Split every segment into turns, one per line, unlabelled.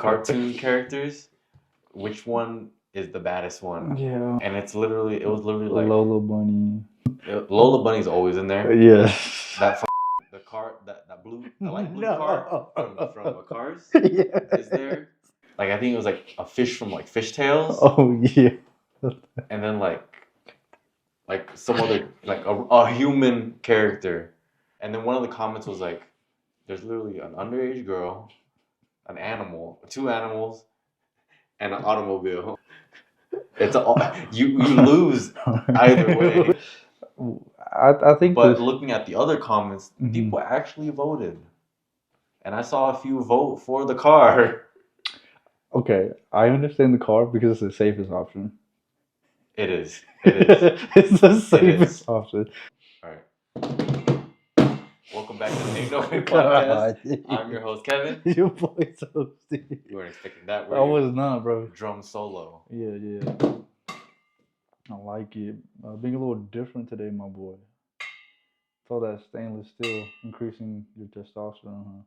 cartoon characters, which one is the baddest one?
Yeah.
And it was literally like
Lola Bunny.
Lola Bunny's always in there.
Yeah.
The car, that blue, the light blue car from Cars
Yeah.
is there. Like I think it was like a fish from like Fishtails.
Oh yeah.
And then like some other like a human character. And then one of the comments was like, there's literally an underage girl, an animal, 2 animals, and an automobile. It's you lose either way.
I think.
But looking at the other comments,
Mhm.
people actually voted, and I saw a few vote for the car.
Okay, I understand the car because it's the safest option.
It is.
It's the safest option.
All right. Welcome back to the Ain't No Way podcast. I'm your host, Kevin.
Your boy, so Steve.
You weren't expecting that,
I was not, bro.
Drum solo.
Yeah. I like it. Being a little different today, my boy. Feel that stainless steel increasing your testosterone,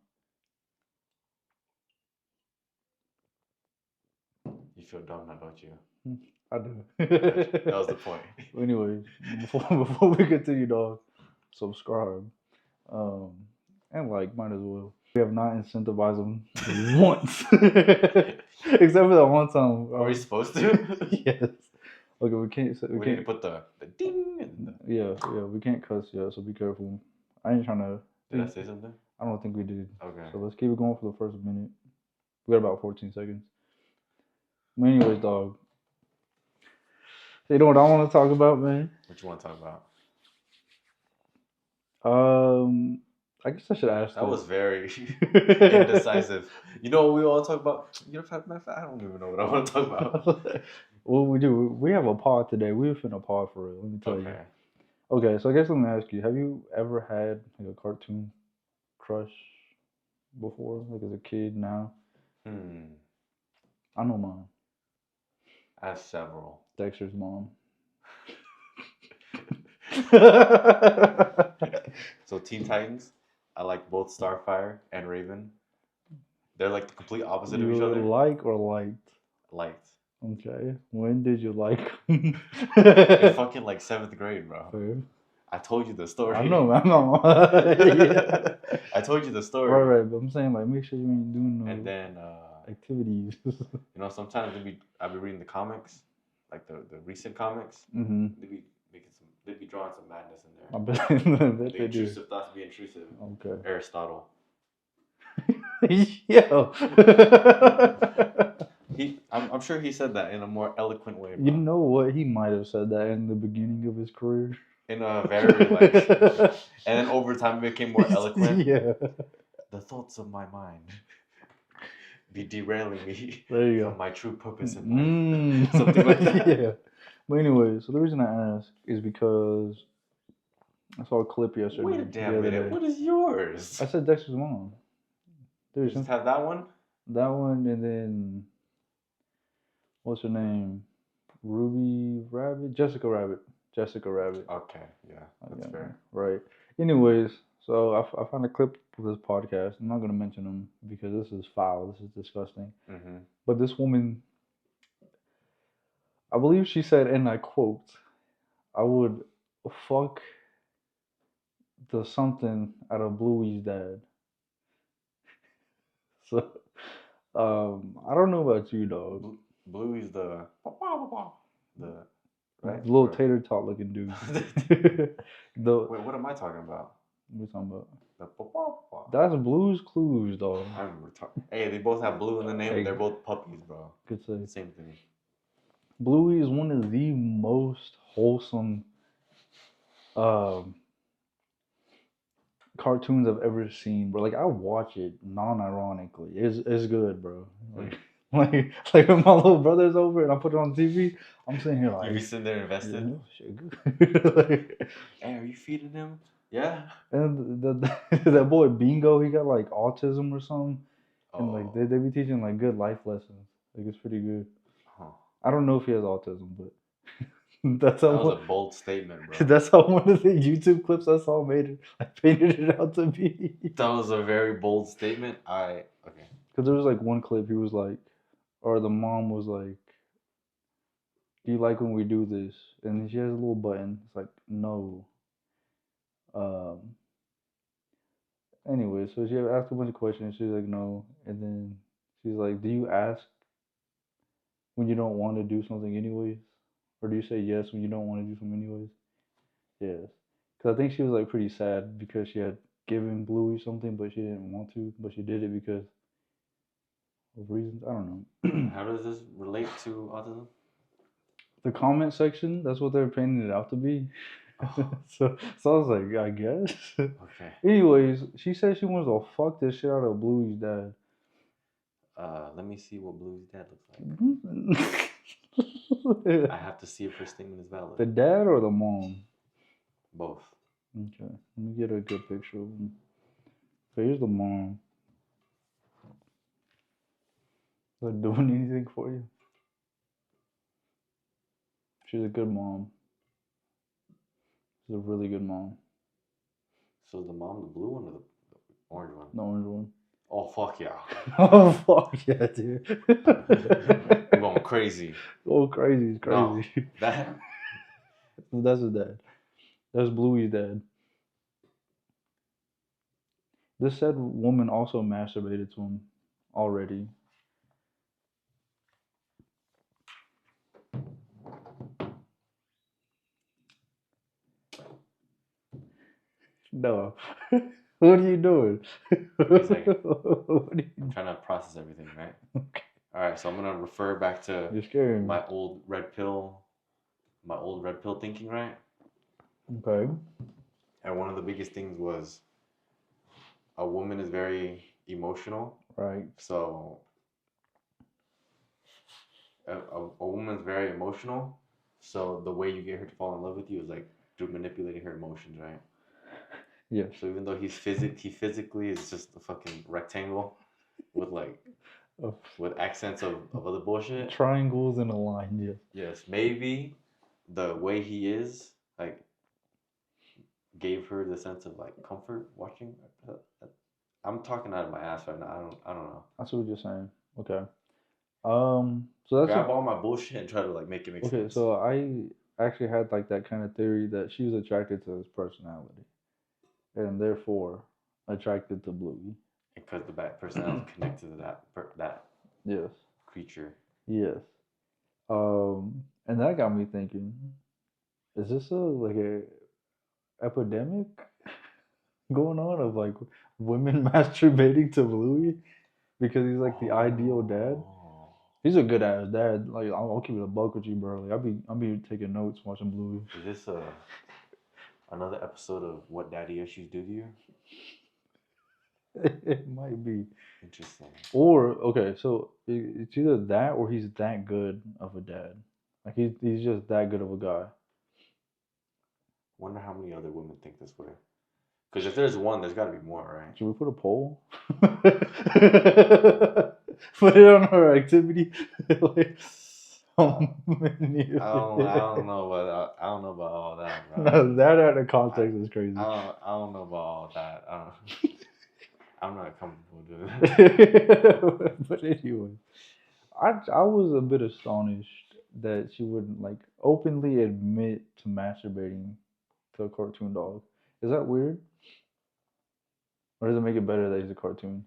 huh?
You feel dumb now, don't you?
I do.
That was the point.
Anyways, before we continue, dog, subscribe. And like, might as well. We have not incentivized them once. Except for that one time.
Are we supposed to?
Yes. Okay, we can't.
We need to put the ding. And
Yeah, we can't cuss yet, so be careful. I ain't trying to.
Did I say something?
I don't think we did.
Okay.
So let's keep it going for the first minute. We got about 14 seconds. But anyways, dog. So you know what I want to talk about, man?
What you want to talk about?
I guess I should ask.
That was very indecisive. You know what we all talk about? You know, I don't even know what I want to talk about.
Well, we do. We have a pod today. We're finna pod for real. Let me tell you. Okay, so I guess let me ask you: have you ever had like a cartoon crush before, like as a kid? Now, I know mine.
I have several.
Dexter's mom.
So Teen Titans, I like both Starfire and Raven. They're like the complete opposite of each other.
Like or liked?
Liked.
Okay. When did you like them?
In fucking like 7th grade, bro.
Fair.
I told you the story.
I know.
Yeah. I told you the story.
Right. But I'm saying like make sure you ain't doing no
and then
activities.
You know, sometimes I'll be reading the comics, like the recent comics.
Mm-hmm.
They'd be drawing some madness in there.
I bet
the
they
intrusive thoughts be intrusive.
Okay.
Aristotle.
Yo.
I'm sure he said that in a more eloquent way. Bro.
You know what? He might have said that in the beginning of his career.
In a very like, and then over time it became more eloquent.
Yeah.
The thoughts of my mind be derailing me
from
my true purpose in life. Something like that.
Yeah. But anyway, so the reason I ask is because I saw a clip yesterday.
Wait a damn minute. What is yours?
I said Dexter's mom.
You just have that one?
That one, and then what's her name? Ruby Rabbit? Jessica Rabbit.
Okay, yeah, that's fair.
Right. Anyways, so I found a clip of this podcast. I'm not going to mention them because this is foul. This is disgusting.
Mm-hmm.
But this woman, I believe she said, and I quote, I would fuck the something out of Bluey's dad. So, I don't know about you, dog.
Bluey's the right?
Little tater tot looking dude.
Wait, what am I talking about?
What are you talking about?
The
That's Blue's Clues, dog.
Hey, they both have blue in the name. Hey. They're both puppies, bro.
Good say.
Same thing.
Bluey is one of the most wholesome cartoons I've ever seen, bro. Like I watch it non-ironically. It's good, bro. Like when my little brother's over and I put it on TV, I'm sitting here like.
You be sitting there invested. Hey, are you feeding him? Yeah.
And that boy Bingo, he got like autism or something, and like they be teaching like good life lessons. Like it's pretty good.
Huh.
I don't know if he has autism, but
that was a bold statement, bro.
That's how one of the YouTube clips I saw made it. I painted it out to be.
That was a very bold statement. Okay.
Because there was like one clip he was like, or the mom was like, "Do you like when we do this?" And she has a little button. It's like no. Um. Anyway, so she asked a bunch of questions. She's like no, and then she's like, "Do you ask when you don't want to do something anyways, or do you say yes when you don't want to do something anyways?" Yes. Because I think she was like pretty sad because she had given Bluey something, but she didn't want to, but she did it because of reasons. I don't know.
How does this relate to autism?
The comment section, that's what they're painting it out to be.
Oh,
So I was like, I guess.
okay.
Anyways, she said she wants to fuck the shit out of Bluey's dad.
Let me see what Bluey's dad looks like. I have to see if her statement is valid.
The dad or the mom?
Both.
Okay, let me get a good picture of him. So here's the mom. Is that doing anything for you? She's a good mom. She's a really good mom.
So is the mom the blue one or the orange one?
The orange one.
Oh fuck yeah!
Oh fuck yeah, dude!
I'm going crazy.
Oh crazy, it's crazy.
No, that.
That's his dad. That's Bluey's dad. This said woman also masturbated to him already. No. What are you doing?
Give me a second.
What are you
I'm trying to process everything, right?
Okay.
All right, so I'm gonna refer back to
You're scaring me.
my old red pill thinking, right?
Okay.
And one of the biggest things was a woman is very emotional.
Right.
So a woman's very emotional. So the way you get her to fall in love with you is like through manipulating her emotions, right?
Yes.
So even though he physically is just a fucking rectangle with like with accents of other bullshit.
Triangles in a line, yes.
Yes, maybe the way he is like gave her the sense of like comfort watching. I'm talking out of my ass right now. I don't know.
I see what you're saying. Okay. So that's
Grab all my bullshit and try to like make it make
okay.
sense.
So I actually had like that kind of theory that she was attracted to his personality, and therefore attracted to Bluey.
Because the personality is connected to that
Yes.
creature.
Yes. And that got me thinking: is this a epidemic going on of like women masturbating to Bluey because he's like the ideal dad? He's a good ass dad. Like I'll keep it a buck with you, bro. Like I'll be taking notes watching Bluey.
Is this another episode of What Daddy Issues Do to You?
It might be.
Interesting.
Or okay, so it's either that or he's that good of a dad. Like he's just that good of a guy.
Wonder how many other women think this way. Because if there's one, there's got to be more, right?
Should we put a poll? Put it on our activity. Like, how many?
I don't know about all that, bro.
No, that out of context is crazy.
I don't know about all that. I'm not comfortable doing that.
But anyway, I was a bit astonished that she wouldn't like openly admit to masturbating to a cartoon dog. Is that weird? Or does it make it better that he's a cartoon?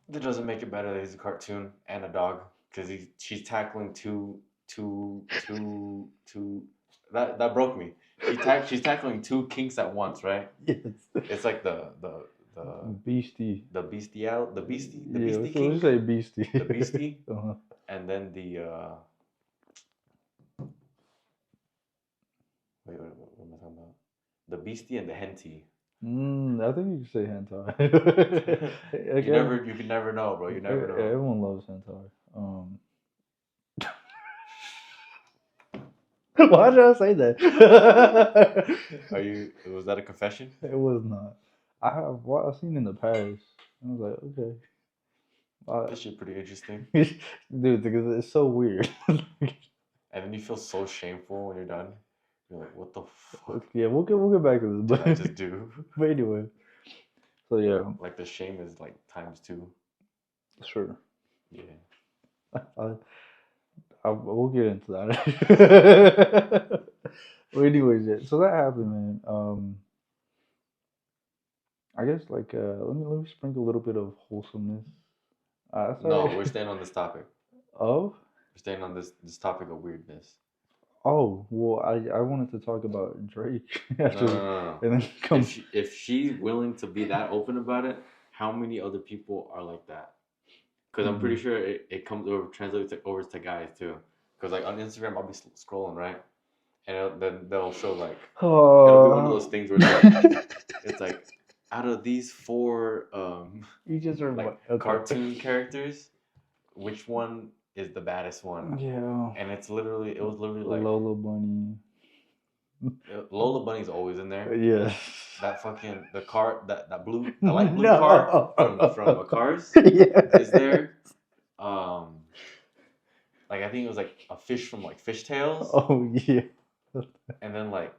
That doesn't make it better that he's a cartoon and a dog, because she's tackling two. That broke me. She's tackling two kinks at once, right?
Yes.
It's like the
beastie.
the bestial the beastie the
Yeah,
beastie
so
kink,
let's say beastie.
the beastie,
Uh-huh.
and then the wait, what am I talking about? The beastie and the henty.
I think you could say hentai.
You can never know, bro. You never know.
Everyone loves hentai. Why did I say that?
Was that a confession?
It was not. I've seen in the past. I was like, okay.
This shit pretty interesting.
Dude, because it's so weird.
And then you feel so shameful when you're done. You're like, what the fuck
Yeah, we'll get back to this.
did I just do?
But anyway, So yeah,
Like the shame is like ×2.
sure.
Yeah.
We'll get into that. But anyways, yeah. So that happened, man. I guess like let me sprinkle a little bit of wholesomeness. I
No,
started
we're staying on this topic.
of
We're staying on this topic of weirdness.
oh well, I wanted to talk about Drake
No, no,
actually,
no, no.
and then come.
If she's willing to be that open about it, how many other people are like that? Because I'm pretty sure it comes over translates over to guys too. Because like on Instagram, I'll be scrolling right, and then they'll show like it'll be one of those things where it's like out of these four
You just are
like
okay.
cartoon characters, which one is the baddest one?
Yeah.
And it was literally like
Lola Bunny.
Lola Bunny's always in there.
Yes.
That fucking the car that the light blue car from a Cars
Yes.
is there. Like I think it was like a fish from like Fish Tales,
Oh yeah.
and then like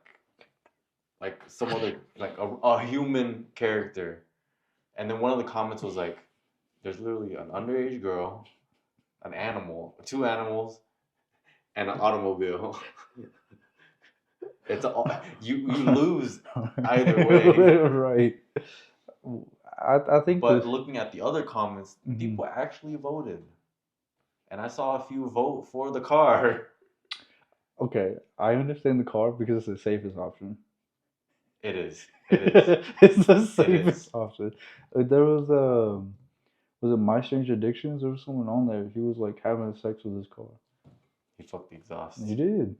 some other like a human character, and then one of the comments was like, "There's literally an underage girl, an animal, two animals, and an automobile." It's you lose either way.
Right. I think
But
this.
looking at the other comments,
Mhm.
people actually voted, and I saw a few vote for the car.
Okay, I understand the car because it's the safest option.
It is. It is.
It's the
It is.
safest option. There was it My Strange Addictions? There was someone on there. He was like having sex with his car.
He fucked the exhaust.
He did.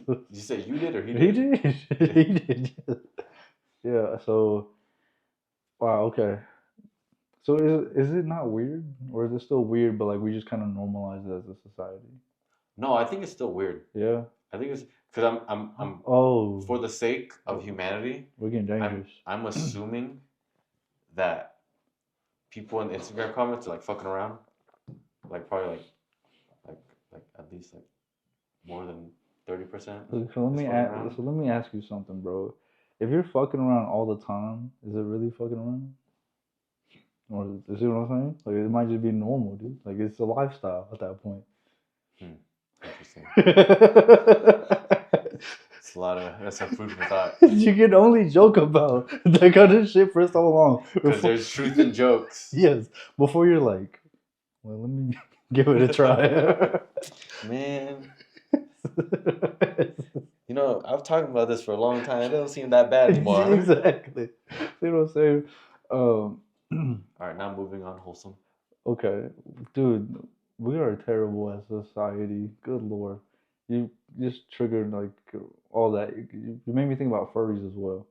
Did you say you did or he
He
did?
did. He did. Yeah. So wow. Okay. So is it not weird, or is it still weird? But like we just kind of normalize it as a society.
No, I think it's still weird.
Yeah.
I think it's because I'm
Oh,
for the sake of humanity,
we're getting dangerous.
I'm assuming that people in the Instagram comments are like fucking around, like probably like like at least like more than 30%.
So let me ask you something, bro. If you're fucking around all the time, is it really fucking around? Or you see what I'm saying? Like it might just be normal, dude. Like it's a lifestyle at that point.
Interesting. That's some food for thought.
You can only joke about that kind of shit for so long.
Because there's truth in jokes.
Yes. Before you're like, well, let me give it a try.
Man. You know, I've talked about this for a long time. It doesn't seem that bad anymore.
Exactly. You know what I'm saying?
All right, now moving on, wholesome.
Okay, dude, we are terrible as a society. Good lord, you just triggered like all that. You made me think about furries as well.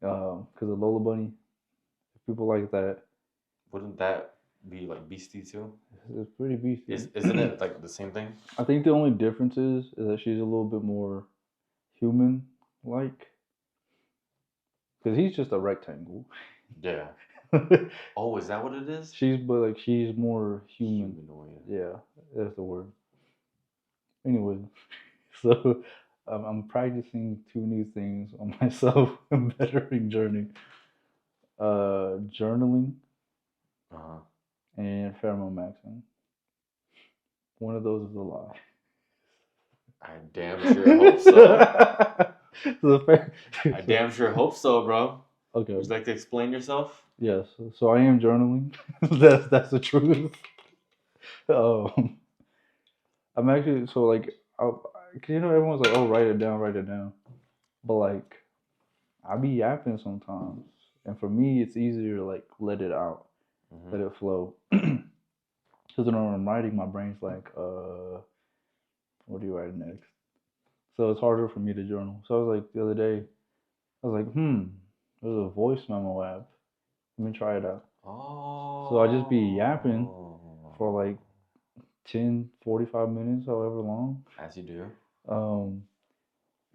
Because of Lola Bunny, people like that.
Wouldn't that be like beastie too?
It's pretty beastly.
Isn't it like the same thing?
I think the only difference is that she's a little bit more human-like. Because he's just a rectangle.
Yeah. Oh, is that what it is?
She's more human.
Humanoid.
Yeah, that's the word. Anyway, so I'm practicing two new things on myself in bettering journey. Journaling and pheromone maxing. One of those is a lie.
I damn sure hope so. I damn sure hope so, bro.
Okay.
Would you like to explain yourself?
Yes. So I am journaling. That's the truth. I'm actually so like, you know, everyone's like, "Oh, write it down, write it down," but like, I be yapping sometimes, and for me, it's easier to like let it out, let it flow. Because when I'm writing, my brain's like, what do you write next? So it's harder for me to journal. So I was like, the other day, I was like, there's a voice memo app. Let me try it out.
Oh.
So I just be yapping for like 10, 45 minutes, however long.
As you do.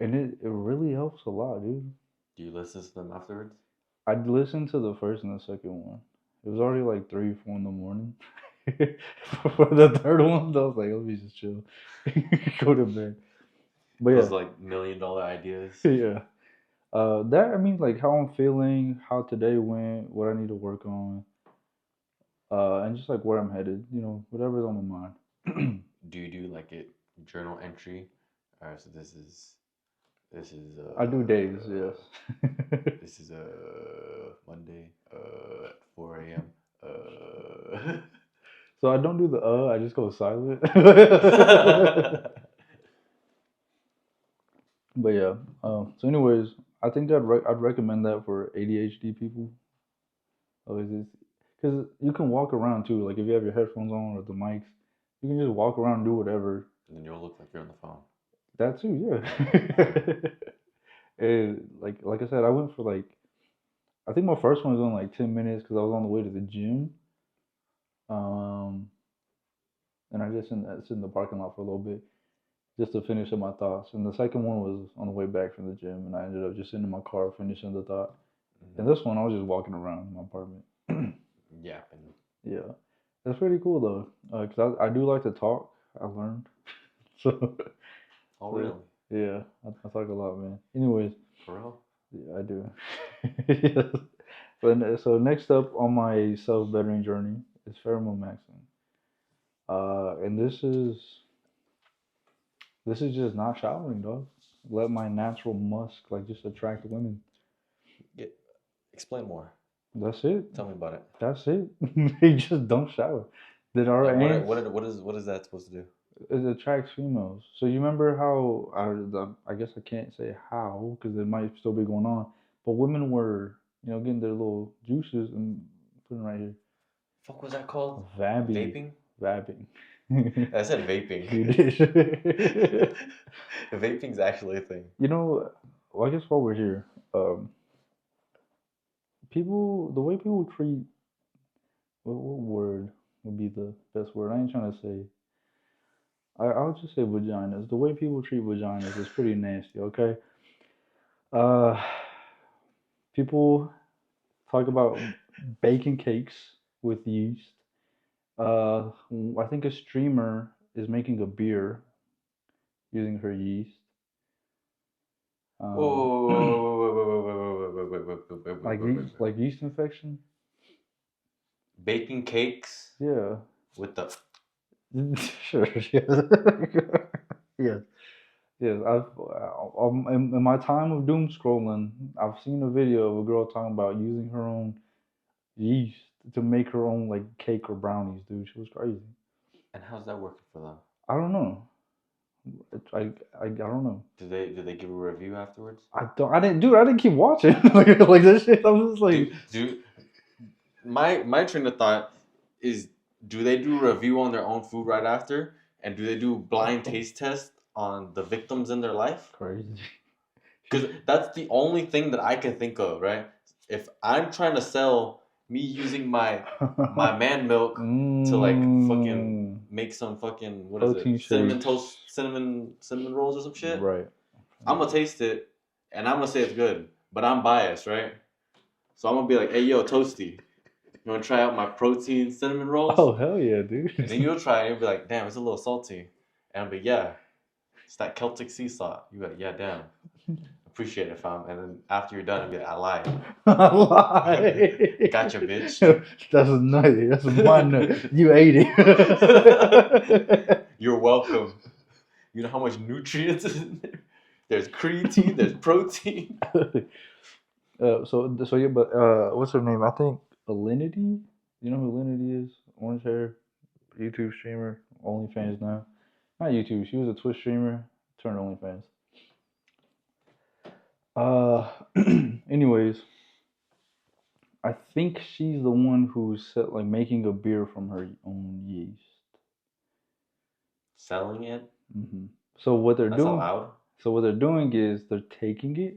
And it really helps a lot, dude.
Do you listen to them afterwards?
I listened to the first and the second one. It was already like 3, 4 in the morning. For the third one, I was like, let me just chill. Go to bed. But
Those like $1 million ideas.
Yeah. That I mean, like how I'm feeling, how today went, what I need to work on, and just like where I'm headed. You know, whatever's on my mind.
Do you do like a journal entry? So this is
I do days, yes.
this is Monday at 4 a.m.
So I don't do the I just go silent. But yeah. So anyways, I think I'd recommend that for ADHD people. Because you can walk around too. Like if you have your headphones on or the mics, you can just walk around and do whatever.
And then you'll look like you're on the phone.
That too, yeah. And like I said, I went for like I think my first one was only like 10 minutes because I was on the way to the gym. Um, and I just sit in the parking lot for a little bit just to finish up my thoughts. And the second one was on the way back from the gym, and I ended up just sitting in my car finishing the thought. And this one, I was just walking around my apartment.
Yapping.
Yeah, that's pretty cool though, because I do like to talk. I learned, so.
Oh,
So,
really?
yeah, I talk a lot, man. Anyways,
For real?
yeah, I do. Yes. So next up on my self-bettering journey is pheromone maxing. And this is just not showering, dog. Let my natural musk like just attract women.
Explain more.
That's it.
Tell me about it.
That's it. You just don't shower. Did our
Like,
ants?
what is that supposed to do?
It attracts females. So you remember how I guess I can't say how because it might still be going on, but women were getting their little juices and putting right here.
Fuck was that called?
Vabbing.
Vaping?
Vabbing.
I said vaping.
You did.
Vaping's actually a thing.
Well, I guess while we're here, the way people treat, what word would be the best word? I ain't trying to say. I'll just say vaginas. The way people treat vaginas is pretty nasty. Okay. Uh, People talk about baking cakes with yeast. Uh, I think a streamer is making a beer using her yeast. Like yeast infection.
Baking cakes
Yeah.
with the.
Sure. Yes. Yes. Yes. In my time of doom scrolling, I've seen a video of a girl talking about using her own yeast to make her own like cake or brownies, dude. She was crazy.
And how's that working for them?
I don't know. I don't know.
Did they give a review afterwards?
I didn't keep watching like this shit. I was just like,
my train of thought is, do they do a review on their own food right after, and do they do blind taste test on the victims in their life?
Crazy.
Because that's the only thing that I can think of, right? If I'm trying to sell me using my man milk to like fucking make some fucking
Protein
cinnamon
shakes.
toast, cinnamon rolls or some shit,
Right.
I'm gonna taste it and I'm gonna say it's good, but I'm biased, right? So I'm gonna be like, hey yo, Toasty, you wanna try out my protein cinnamon rolls?
Oh hell yeah, dude.
And then you'll try it and you'll be like, damn, it's a little salty. And I'll be, yeah, it's that Celtic sea salt. You be like, yeah, damn. Appreciate it, fam. And then after you're done, I'll be like, I lied.
I lied.
Gotcha, bitch.
That's a nut. That's my nut. You ate it.
You're welcome. You know how much nutrients is in there? There's creatine, there's protein.
So yeah, but what's her name? I think Alinity. You know who Alinity is? Orange hair, YouTube streamer, OnlyFans now. Not YouTube. She was a Twitch streamer, turned OnlyFans. Anyways, I think she's the one who's like making a beer from her own yeast.
Selling it?
Mm-hmm. So what they're
That's
doing?
allowed?
So what they're doing is they're taking it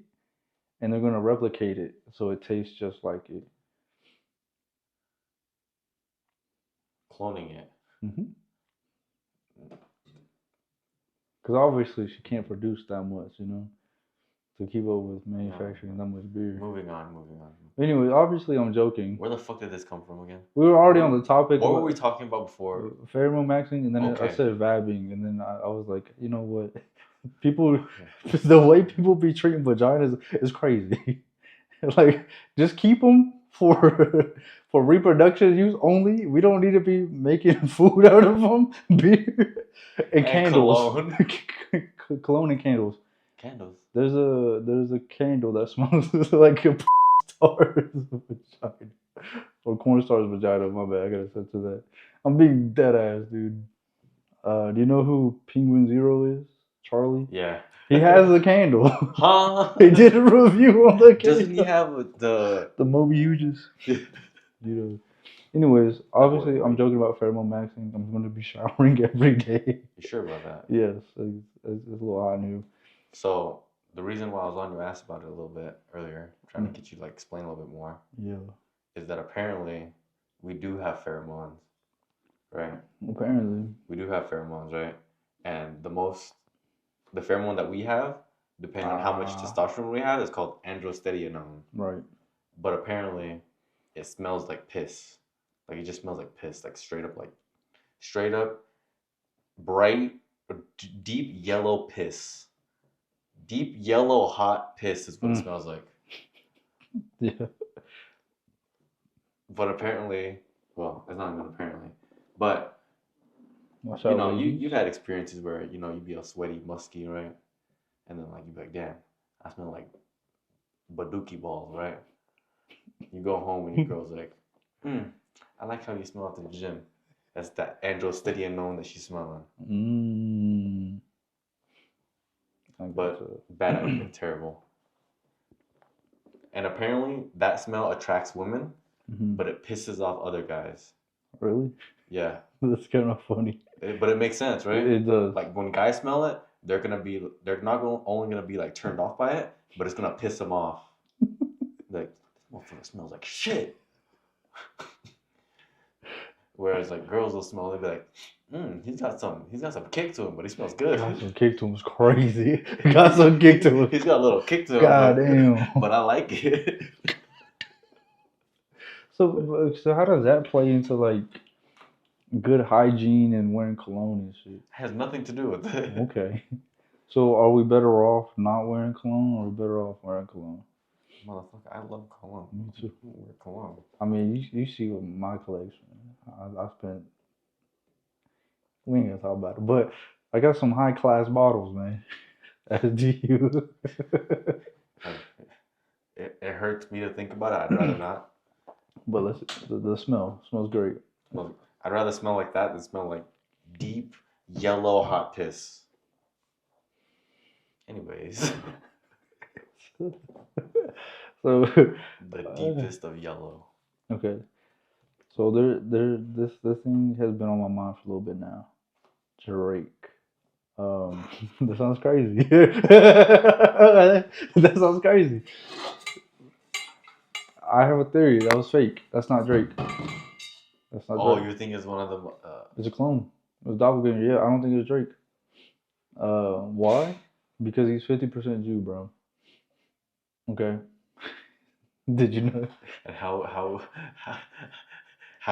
and they're gonna replicate it so it tastes just like it.
Cloning it.
Mm-hmm. Because obviously she can't produce that much, to keep up with manufacturing that much beer.
Moving on.
Anyway, obviously I'm joking.
Where the fuck did this come from again?
We were already on the topic.
What were we talking about before?
Pheromone maxing, and then
Okay.
I said vabbing, and then I was like, you know what? People, the way people be treating vaginas is crazy. Like, just keep them for reproduction use only. We don't need to be making food out of them. Beer and candles,
cologne.
cologne and candles.
Candles.
There's a candle that smells like a star's vagina or cornstar's vagina. My bad, I gotta say to that. I'm being dead ass, dude. Do you know who Penguin Zero is? Charlie.
Yeah.
He has a candle.
Huh?
He did a review on the candle.
Doesn't he have the
Moby Hughes? You know. Anyways, obviously, I'm joking about pheromone maxing. I'm going to be showering every day.
You sure about that?
Yes, it's a little hot new.
So the reason why I was on your ass about it a little bit earlier, trying to get you to like explain a little bit more, is that apparently we do have pheromones, right?
Apparently,
we do have pheromones, right? And the pheromone that we have, depending on how much testosterone we have, is called androstenedione.
Right.
But apparently, it smells like piss. Like it just smells like piss, like straight up, bright, deep yellow piss. Deep yellow hot piss is what it smells like.
Yeah.
But apparently, well, it's not even apparently, but
Watch
you
out,
know,
ladies.
you've had experiences where you know you'd be all sweaty, musky, right? And then like you'd be like, damn, I smell like Baduki balls, right? You go home and your girl's like, I like how you smell after the gym. That's that androstenedione that she's smelling. But bad idea, terrible. And apparently that smell attracts women, but it pisses off other guys.
Really?
Yeah.
That's kind of funny.
But it makes sense, right?
It does.
Like when guys smell it, they're not only gonna be like turned off by it, but it's gonna piss them off. Like, this motherfucker smells like shit. Whereas like girls will smell, they'll be like, he's got some kick to him, but he smells good.
Got some kick to him is crazy. Got some kick to him.
He's got a little kick to him.
God damn.
But I like it.
So how does that play into like good hygiene and wearing cologne and shit?
Has nothing to do with it.
Okay. So are we better off not wearing cologne, or are we better off wearing cologne?
Motherfucker, I love cologne.
Me too.
I wear cologne.
I mean, you see what my collection. I spent. We ain't gonna talk about it, but I got some high class bottles, man. As do you.
It hurts me to think about it. I'd rather not.
But the smell smells great.
I'd rather smell like that than smell like deep yellow hot piss. Anyways.
So
the deepest of yellow.
Okay. So this thing has been on my mind for a little bit now. Drake. That sounds crazy. That sounds crazy. I have a theory. That was fake. That's not Drake. That's not Drake.
You think it's one of them?
It's a clone. It was doppelganger. Yeah, I don't think it's Drake. Why? Because he's 50% Jew, bro. Okay. Did you know?
And how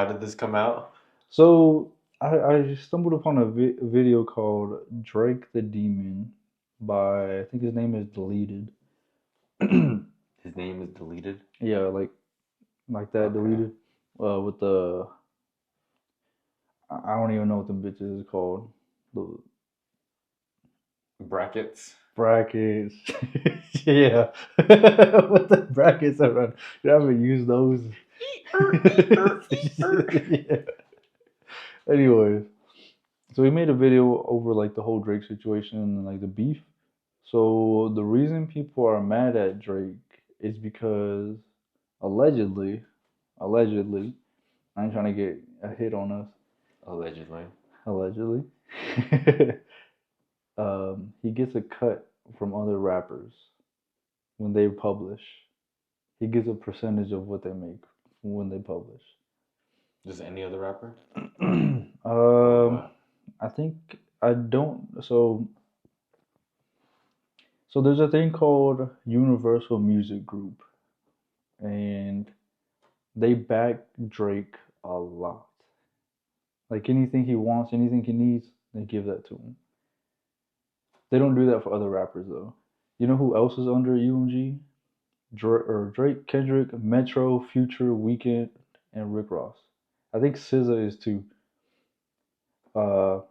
did this come out?
So I stumbled upon a video called Drake the Demon by, I think his name is Deleted.
His name is Deleted?
Yeah, like that, okay. Deleted. With the, I don't even know what the bitch is called. The
brackets.
Yeah. With the brackets around. You haven't used those. Yeah. Anyways, so he made a video over like the whole Drake situation and like the beef. So the reason people are mad at Drake is because allegedly, I ain't trying to get a hit on us.
Allegedly.
He gets a cut from other rappers when they publish. He gets a percentage of what they make when they publish.
Just any other rapper?
I think I don't. So there's a thing called Universal Music Group, and they back Drake a lot. Like anything he wants, anything he needs, they give that to him. They don't do that for other rappers though. You know who else is under UMG? Drake, Kendrick, Metro, Future, Weeknd, and Rick Ross. I think SZA is too.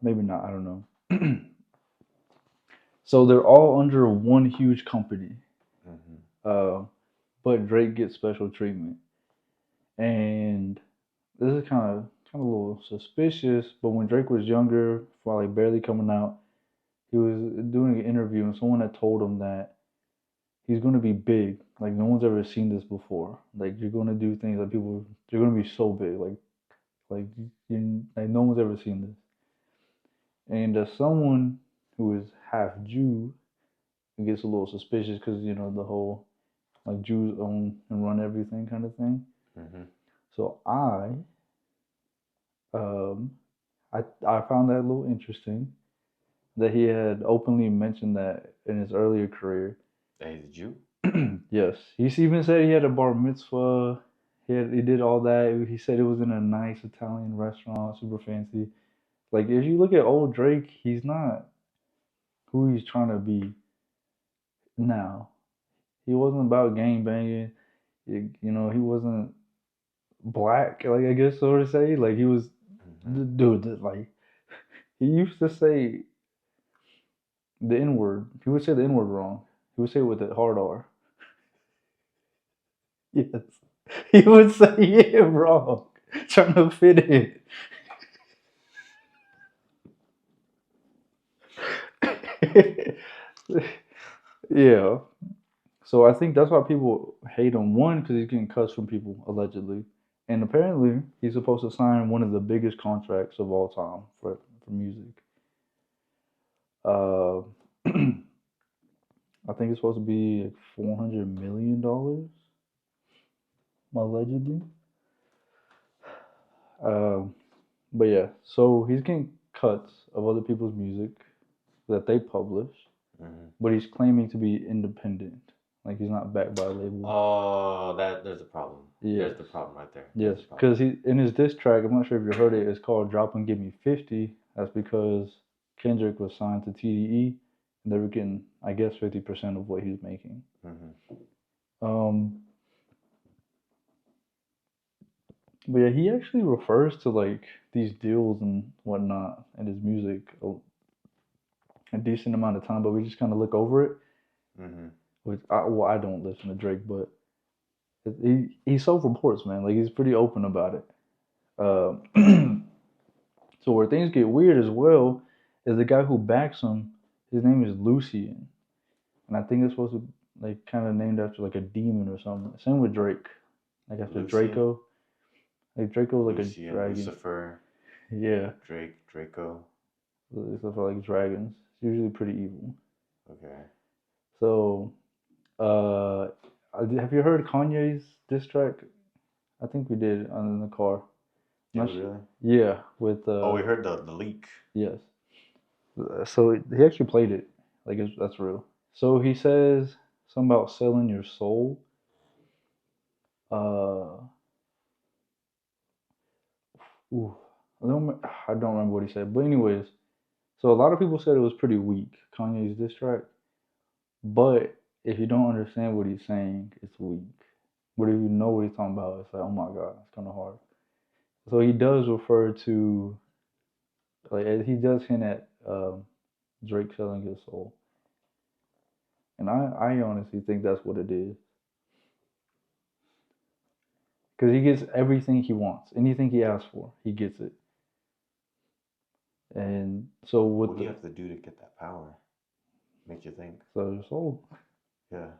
Maybe not. I don't know. So they're all under one huge company.
Mm-hmm.
But Drake gets special treatment, and this is kind of a little suspicious. But when Drake was younger, while like barely coming out, he was doing an interview, and someone had told him that he's gonna be big. Like no one's ever seen this before. Like you're gonna do things that people you're gonna be so big. Like no one's ever seen this. And as someone who is half Jew, it gets a little suspicious because you know the whole like Jews own and run everything kind of thing.
Mm-hmm.
So um I found that a little interesting that he had openly mentioned that in his earlier career.
That he's a Jew?
Yes, he even said he had a bar mitzvah. He did all that. He said it was in a nice Italian restaurant, super fancy. Like if you look at old Drake, he's not who he's trying to be now. He wasn't about gang banging. You know, he wasn't black. Like I guess so to say. Like he was, dude. Like he used to say the N word. He would say the N word wrong. He would say it with a hard R. Yes. He would say it wrong, trying to fit in. Yeah. So I think that's why people hate him. One, because he's getting cuts from people, allegedly. And apparently, he's supposed to sign one of the biggest contracts of all time for music. Uh, I think it's supposed to be like $400 million, allegedly. Uh, but yeah, so he's getting cuts of other people's music that they publish, but he's claiming to be independent. Like he's not backed by a label.
Oh, there's a problem.
Yes.
There's the problem right there.
Yes, because he in his diss track, I'm not sure if you heard it. It's called "Drop and Give Me 50." That's because Kendrick was signed to TDE, and they were getting, I guess, 50% of what he's making. But yeah, he actually refers to like these deals and whatnot in his music a decent amount of time, but we just kind of look over it. Which I don't listen to Drake, but he self reports, man. Like he's pretty open about it. So where things get weird as well is the guy who backs him. His name is Lucian, and I think it's supposed to like kind of named after like a demon or something. Same with Drake, like after Lucian? Draco. Like Draco, like
Lucian,
a dragon.
Lucifer.
Yeah.
Draco.
Stuff like dragons. It's usually pretty evil.
Okay.
So, have you heard Kanye's diss track? I think we did in the car.
Yeah, really?
Yeah, with.
Oh, we heard the leak.
Yes. So he actually played it. Like that's real. So he says something about selling your soul. Ooh, I don't remember what he said. But anyways, so a lot of people said it was pretty weak, Kanye's diss track. But if you don't understand what he's saying, it's weak. But if you know what he's talking about, it's like, oh my god, it's kind of hard. So he does refer to, like, he does hint at Drake selling his soul. And I honestly think that's what it is. Because he gets everything he wants. Anything he asks for, he gets it. And so
what do you have to do to get that power? Make you think.
Sell your soul.
Yeah.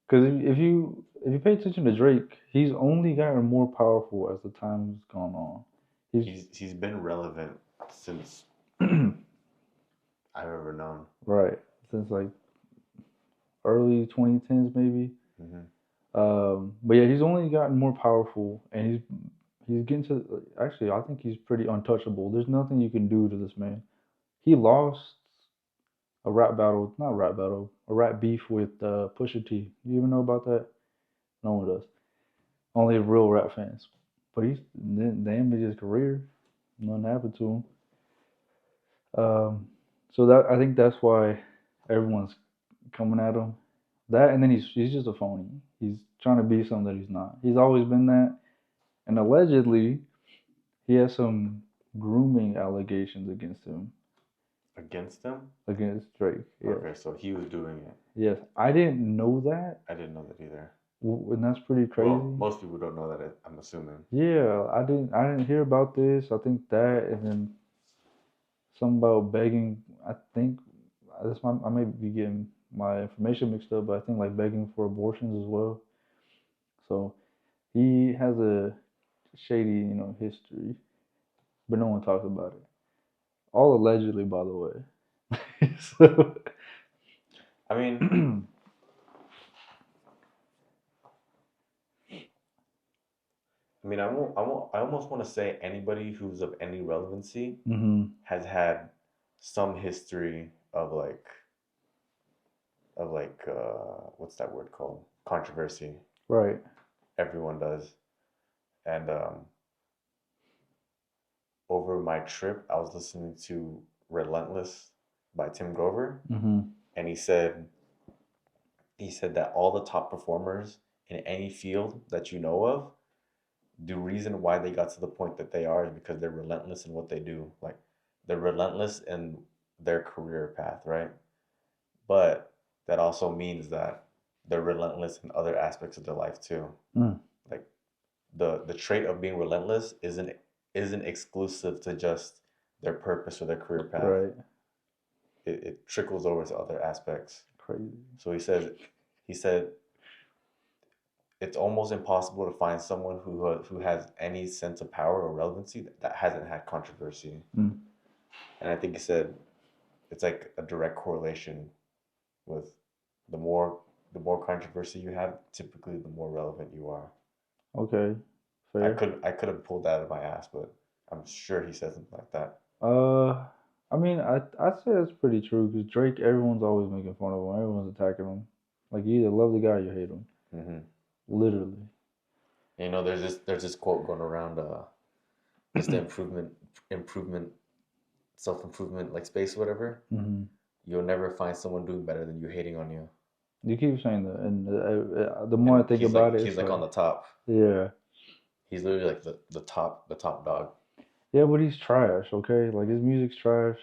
Because if you pay attention to Drake, he's only gotten more powerful as the time's gone on.
He's been relevant since I've ever known. Right.
Since like early 2010s maybe. But yeah, he's only gotten more powerful, and he's getting to. Actually, I think he's pretty untouchable. There's nothing you can do to this man. He lost a rap beef with Pusha T. You even know about that? No one does. Only real rap fans. But he's damaged his career. Nothing happened to him. So that I think that's why everyone's coming at him. That and then he's just a phony. He's trying to be something that he's not. He's always been that. And allegedly, he has some grooming allegations against him.
Against him?
Against Drake. Yeah.
Okay, so he was doing it.
Yes. I didn't know that.
I didn't know that either.
And that's pretty crazy.
Well, most people don't know that. I'm assuming.
Yeah, I didn't hear about this. I think that, and then something about begging. I think I may be getting my information mixed up, but I think like begging for abortions as well. So he has a shady, history, but no one talks about it. All allegedly, by the way. So,
I mean, I almost want to say anybody who's of any relevancy has had some history of what's that word called? Controversy.
Right.
Everyone does. And over my trip, I was listening to Relentless by Tim Grover, and he said that all the top performers in any field that you know of, the reason why they got to the point that they are is because they're relentless in what they do. Like they're relentless in their career path, right? But that also means that they're relentless in other aspects of their life too. Like the trait of being relentless isn't exclusive to just their purpose or their career path.
Right.
It trickles over to other aspects.
Crazy.
So he said it's almost impossible to find someone who has any sense of power or relevancy that hasn't had controversy. And I think he said it's like a direct correlation with the more controversy you have, typically the more relevant you are.
Okay. Fair.
I could have pulled that out of my ass, but I'm sure he said something like that.
I mean, I'd say that's pretty true because Drake, everyone's always making fun of him. Everyone's attacking him. Like you either love the guy or you hate him. Literally.
You know, there's this quote going around. Just the improvement, self-improvement, like space, or whatever. You'll never find someone doing better than you hating on you.
You keep saying that, and the more I think about it,
he's like on the top.
Yeah.
He's literally like the top dog.
Yeah, but he's trash. Okay, like his music's trash.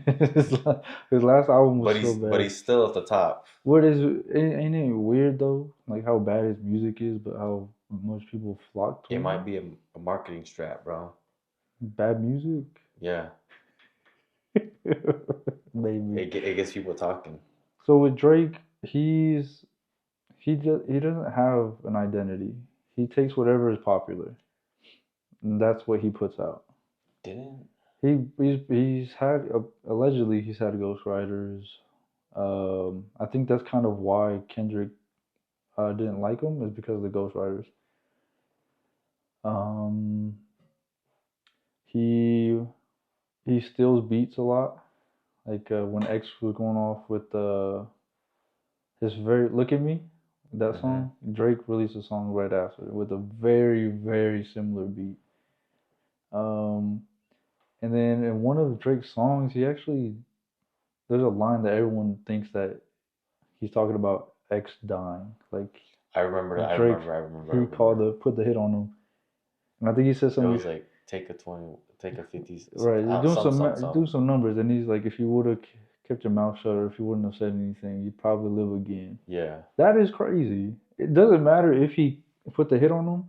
His last album was so bad.
But he's still at the top.
What is? Ain't it weird though? Like how bad his music is, but how much people flock to
it.
It
might be a marketing strap, bro.
Bad music.
Yeah.
Maybe.
It gets people talking.
So with Drake, he doesn't have an identity. He takes whatever is popular, and that's what he puts out.
Didn't
he's had allegedly he's had ghostwriters. I think that's kind of why Kendrick didn't like him, is because of the ghostwriters. He steals beats a lot. Like when X was going off with his very Look at Me, that song, Drake released a song right after with a very, very similar beat. And then in one of Drake's songs, there's a line that everyone thinks that he's talking about X dying. Like
I remember that.
Drake,
I remember.
He put the hit on him, and I think he said something.
It was like take a 20, take a 50.
Right, doing some numbers, and he's like, if you would have kept your mouth shut, or if you wouldn't have said anything, you'd probably live again.
Yeah,
that is crazy. It doesn't matter if he put the hit on him,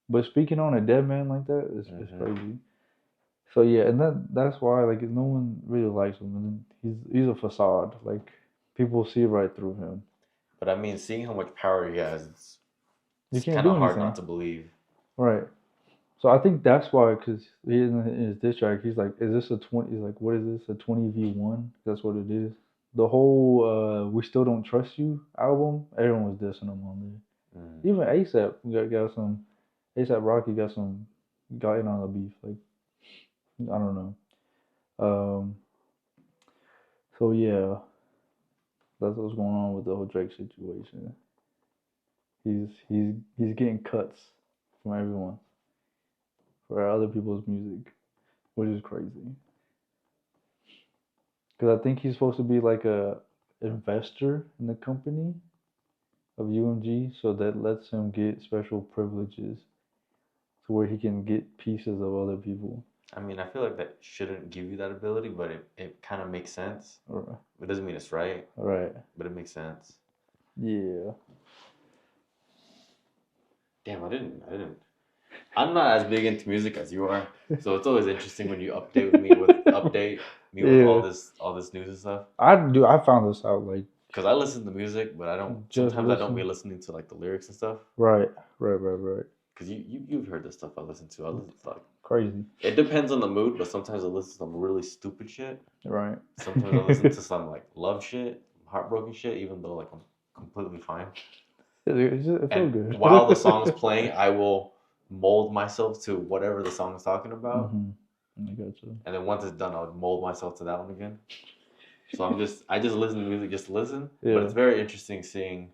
but speaking on a dead man like that is crazy. So yeah, and that's why like no one really likes him, and he's a facade. Like people see right through him.
But I mean, seeing how much power he has,
it's
kind of hard not to believe.
Right. So I think that's why, because he in his diss track, he's like, "Is this a 20?" He's like, "What is this? A 20v1?" That's what it is. The whole "We Still Don't Trust You" album, everyone was dissing him on there. Even ASAP got some. ASAP Rocky got in on the beef. Like I don't know. So yeah, that's what's going on with the whole Drake situation. He's getting cuts from everyone for other people's music, which is crazy. Because I think he's supposed to be like investor in the company of UMG, so that lets him get special privileges to where he can get pieces of other people.
I mean, I feel like that shouldn't give you that ability, but it kind of makes sense.
Right.
It doesn't mean it's right,
Right.
but it makes sense.
Yeah.
Damn, I didn't. I'm not as big into music as you are, so it's always interesting when you update me with all this news and stuff.
I found this out like
Because I listen to music, but I don't. Sometimes I don't be listening to like the lyrics and stuff.
Right.
Because you've heard the stuff I listen to. I listen to like
crazy.
It depends on the mood, but sometimes I listen to some really stupid shit.
Right.
Sometimes I listen to some like love shit, heartbroken shit, even though like I'm completely fine.
It feels good.
While the song is playing, I will mold myself to whatever the song is talking about.
I got you.
And then once it's done, I'll mold myself to that one again. So I just listen to music just to listen. Yeah. But it's very interesting seeing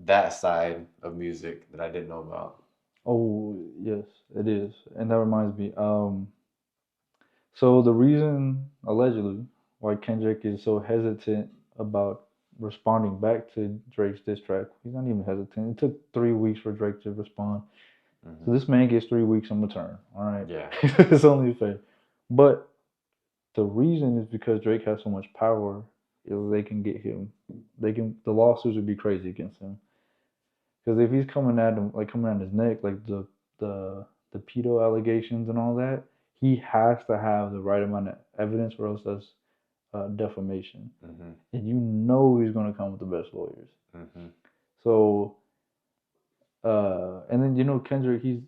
that side of music that I didn't know about.
Oh yes, it is, and that reminds me. So the reason allegedly why Kendrick is so hesitant about responding back to Drake's diss track, he's not even hesitant. It took 3 weeks for Drake to respond. Mm-hmm. So this man gets 3 weeks in return. All right.
Yeah.
It's only fair. But the reason is because Drake has so much power, they can get him. The lawsuits would be crazy against him. Because if he's coming at him, like coming at his neck, like the pedo allegations and all that, he has to have the right amount of evidence, or else that's defamation. Mm-hmm. And you know he's going to come with the best lawyers. Mm-hmm. So, and then Kendrick, he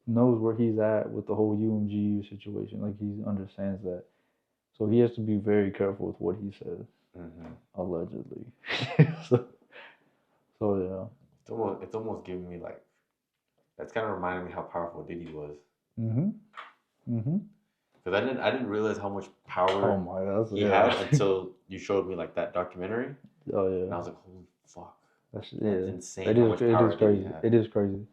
knows where he's at with the whole UMG situation. Like he understands that, so he has to be very careful with what he says. Mm-hmm. Allegedly. so yeah.
It's almost giving me like, that's kind of reminding me how powerful Diddy was. Because I didn't realize how much power he had until you showed me like that documentary.
Oh yeah.
And I was like, holy fuck. That's insane.
It is crazy. It is crazy.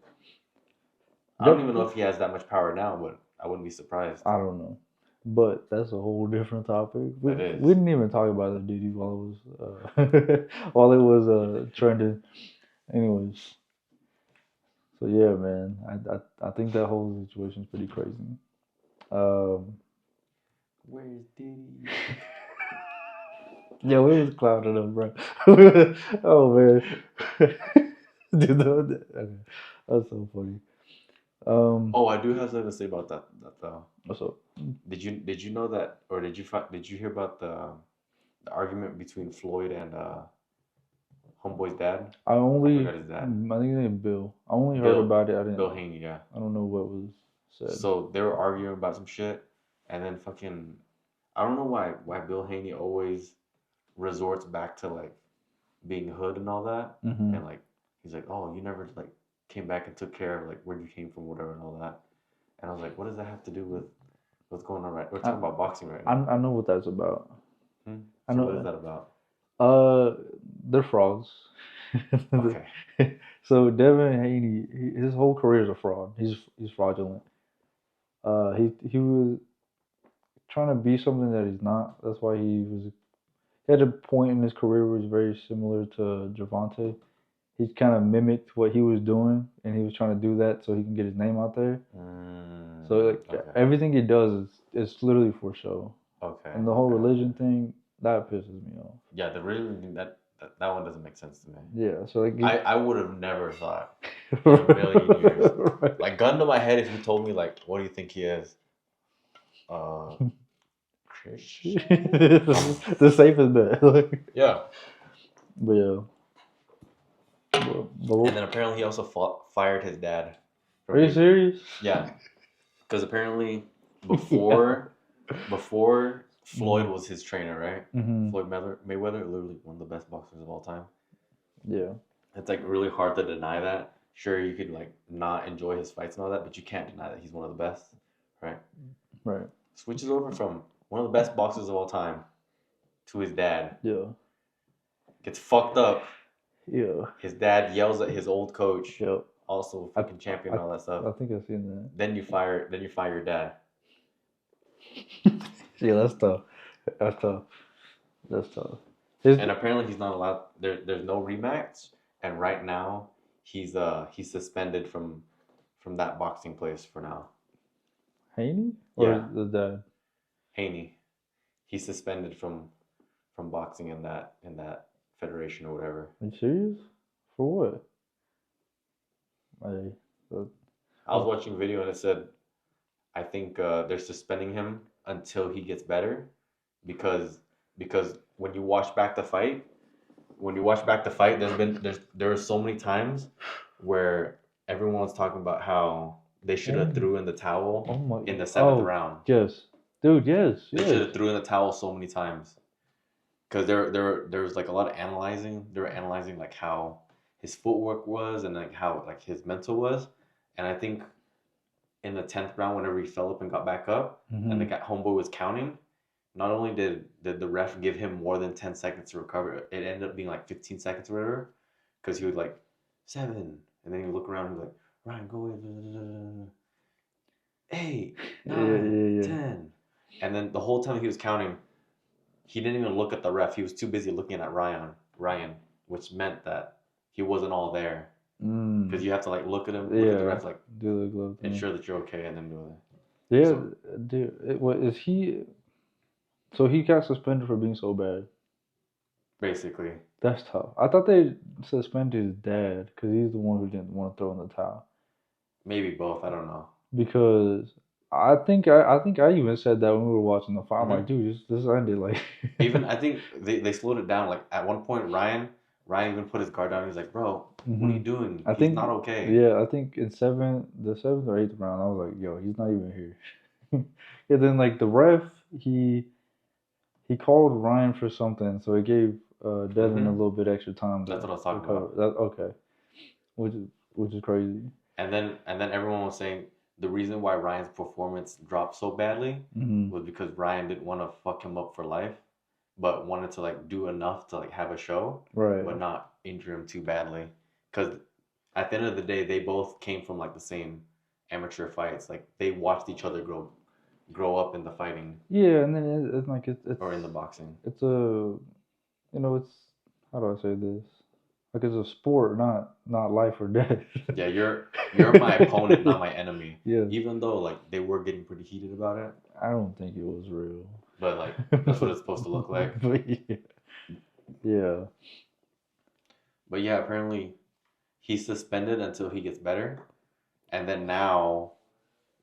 I don't even know if he has that much power now, but I wouldn't be surprised.
I don't know. But that's a whole different topic. We didn't even talk about the Diddy while it was trending. Anyways, so yeah, man, I think that whole situation is pretty crazy.
Where's Diddy?
Yeah, we was clouding him, bro. Oh man, dude, that's so funny.
I do have something to say about that.
What's up?
Did you know that, or did you hear about the argument between Floyd and Homeboy's dad?
I forgot his dad. I think his name Bill. I only heard about it.
Bill Haney, yeah.
I don't know what was said.
So they were arguing about some shit, and then fucking, I don't know why Bill Haney always resorts back to like being hood and all that, and like he's like, oh, you never like came back and took care of like where you came from, whatever, and all that. And I was like, what does that have to do with what's going on right? We're talking about boxing right now.
I know what that's about.
So I know what is that about?
They're frauds.
Okay.
So Devin Haney, his whole career is a fraud. He's fraudulent. He was trying to be something that he's not. That's why he had a point in his career where he was very similar to Javante. He kind of mimicked what he was doing, and he was trying to do that so he can get his name out there. So everything he does is literally for show. Okay. And the whole religion thing, that pisses me off.
Yeah, the religion thing, that one doesn't make sense to me.
Yeah, so like
I would have never thought in a million years. Right. Like gun to my head, if you told me like, what do you think he is? Christian.
The safest bet.
Yeah.
But yeah.
And then apparently he also fired his dad.
Are you serious?
Yeah. Because apparently before Floyd was his trainer, right? Floyd Mayweather, literally one of the best boxers of all time. Yeah. It's like really hard to deny that. Sure, you could like not enjoy his fights and all that, but you can't deny that he's one of the best, right? Right. Switches over from one of the best boxers of all time to his dad. Yeah. Gets fucked up. Yeah. His dad yells at his old coach. Yep. Also fucking champion and all that stuff.
I think I've seen that.
Then you fire your dad.
Yeah, that's tough. That's tough.
And apparently he's not allowed. There's no rematch. And right now he's suspended from that boxing place for now.
Haney or
Yeah,
the dad?
Haney. He's suspended from boxing in that federation or whatever.
Are you serious? For what? Like,
I was watching a video and it said I think they're suspending him until he gets better because when you watch back the fight, there are so many times where everyone was talking about how they should have threw in the towel in the seventh round.
Yes, dude. Yes,
They should have threw in the towel so many times because there was like a lot of analyzing. They were analyzing like how his footwork was and like how like his mental was, and I think in the 10th round, whenever he fell up and got back up, and the guy homeboy was counting, not only did the ref give him more than 10 seconds to recover, it ended up being like 15 seconds or whatever, because he would like 7, and then he would look around and be like, Ryan, go away, 8, 9, 10, and then the whole time he was counting, he didn't even look at the ref. He was too busy looking at Ryan, which meant that he wasn't all there. Because you have to like look at him, look at the ref, like
do the glove thing.
ensure that you're okay, and then do it.
Yeah,
So,
dude. What is he? So he got suspended for being so bad.
basically,
That's tough. I thought they suspended his dad because he's the one who didn't want to throw in the towel.
maybe both. I don't know.
Because I think I even said that when we were watching the fight. I'm like, dude, this ended like.
Even I think they slowed it down. Like at one point, Ryan even put his guard down. He's like, "Bro, what are you doing? He's not okay."
Yeah, I think in the 7th or 8th round, I was like, "Yo, he's not even here." And then like the ref, he called Ryan for something, so he gave Devin a little bit extra time.
That's what I was talking about.
Okay, which is crazy.
And then everyone was saying the reason why Ryan's performance dropped so badly was because Ryan didn't want to fuck him up for life, but wanted to like do enough to like have a show,
Right?
But not injure him too badly. Because at the end of the day, they both came from like the same amateur fights. Like they watched each other grow up in the fighting.
Yeah, and then it's like it's
or in the boxing.
It's it's how do I say this? Like it's a sport, not life or death.
Yeah, you're my opponent, not my enemy.
Yeah.
Even though like they were getting pretty heated about it.
I don't think it was real.
But like that's what it's supposed to look like.
But yeah.
But yeah, apparently he's suspended until he gets better, and then now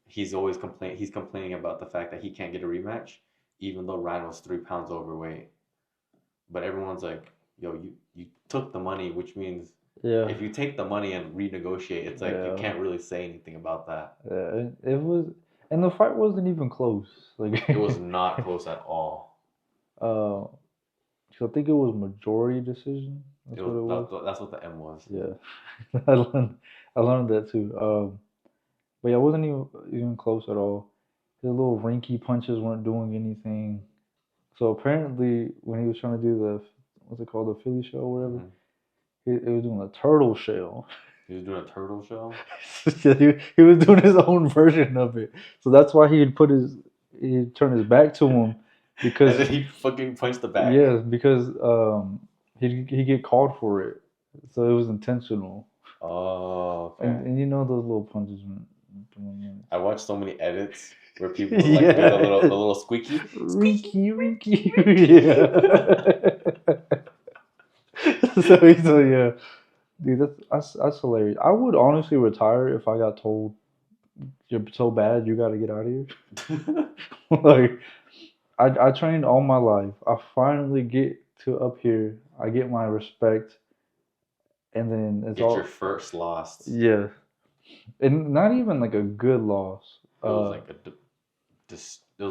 he's complaining about the fact that he can't get a rematch, even though Ryan was 3 pounds overweight. But everyone's like, "Yo, you took the money," which means if you take the money and renegotiate, it's like you can't really say anything about that.
Yeah, it was, and the fight wasn't even close. Like
it was not close at all.
So I think it was majority decision.
That's what it was. That's what the M was.
Yeah, I learned that too. But yeah, it wasn't even close at all. His little rinky punches weren't doing anything. So apparently, when he was trying to do the what's it called, the Philly shell or whatever, he was doing a turtle shell.
He was doing a turtle shell.
Yeah, he was doing his own version of it. So that's why he'd turn his back to him because
and then he fucking punched the back.
Yeah, because he'd get called for it, so it was intentional.
Oh, okay.
And you know those little punches.
I watched so many edits where people would, like do the little squeaky.
Squeaky. Yeah. so yeah, dude, that's hilarious. I would honestly retire if I got told you're so bad you got to get out of here. Like, I trained all my life. I finally get to up here. I get my respect, and then it's
your first loss.
Yeah, and not even like a good loss.
It was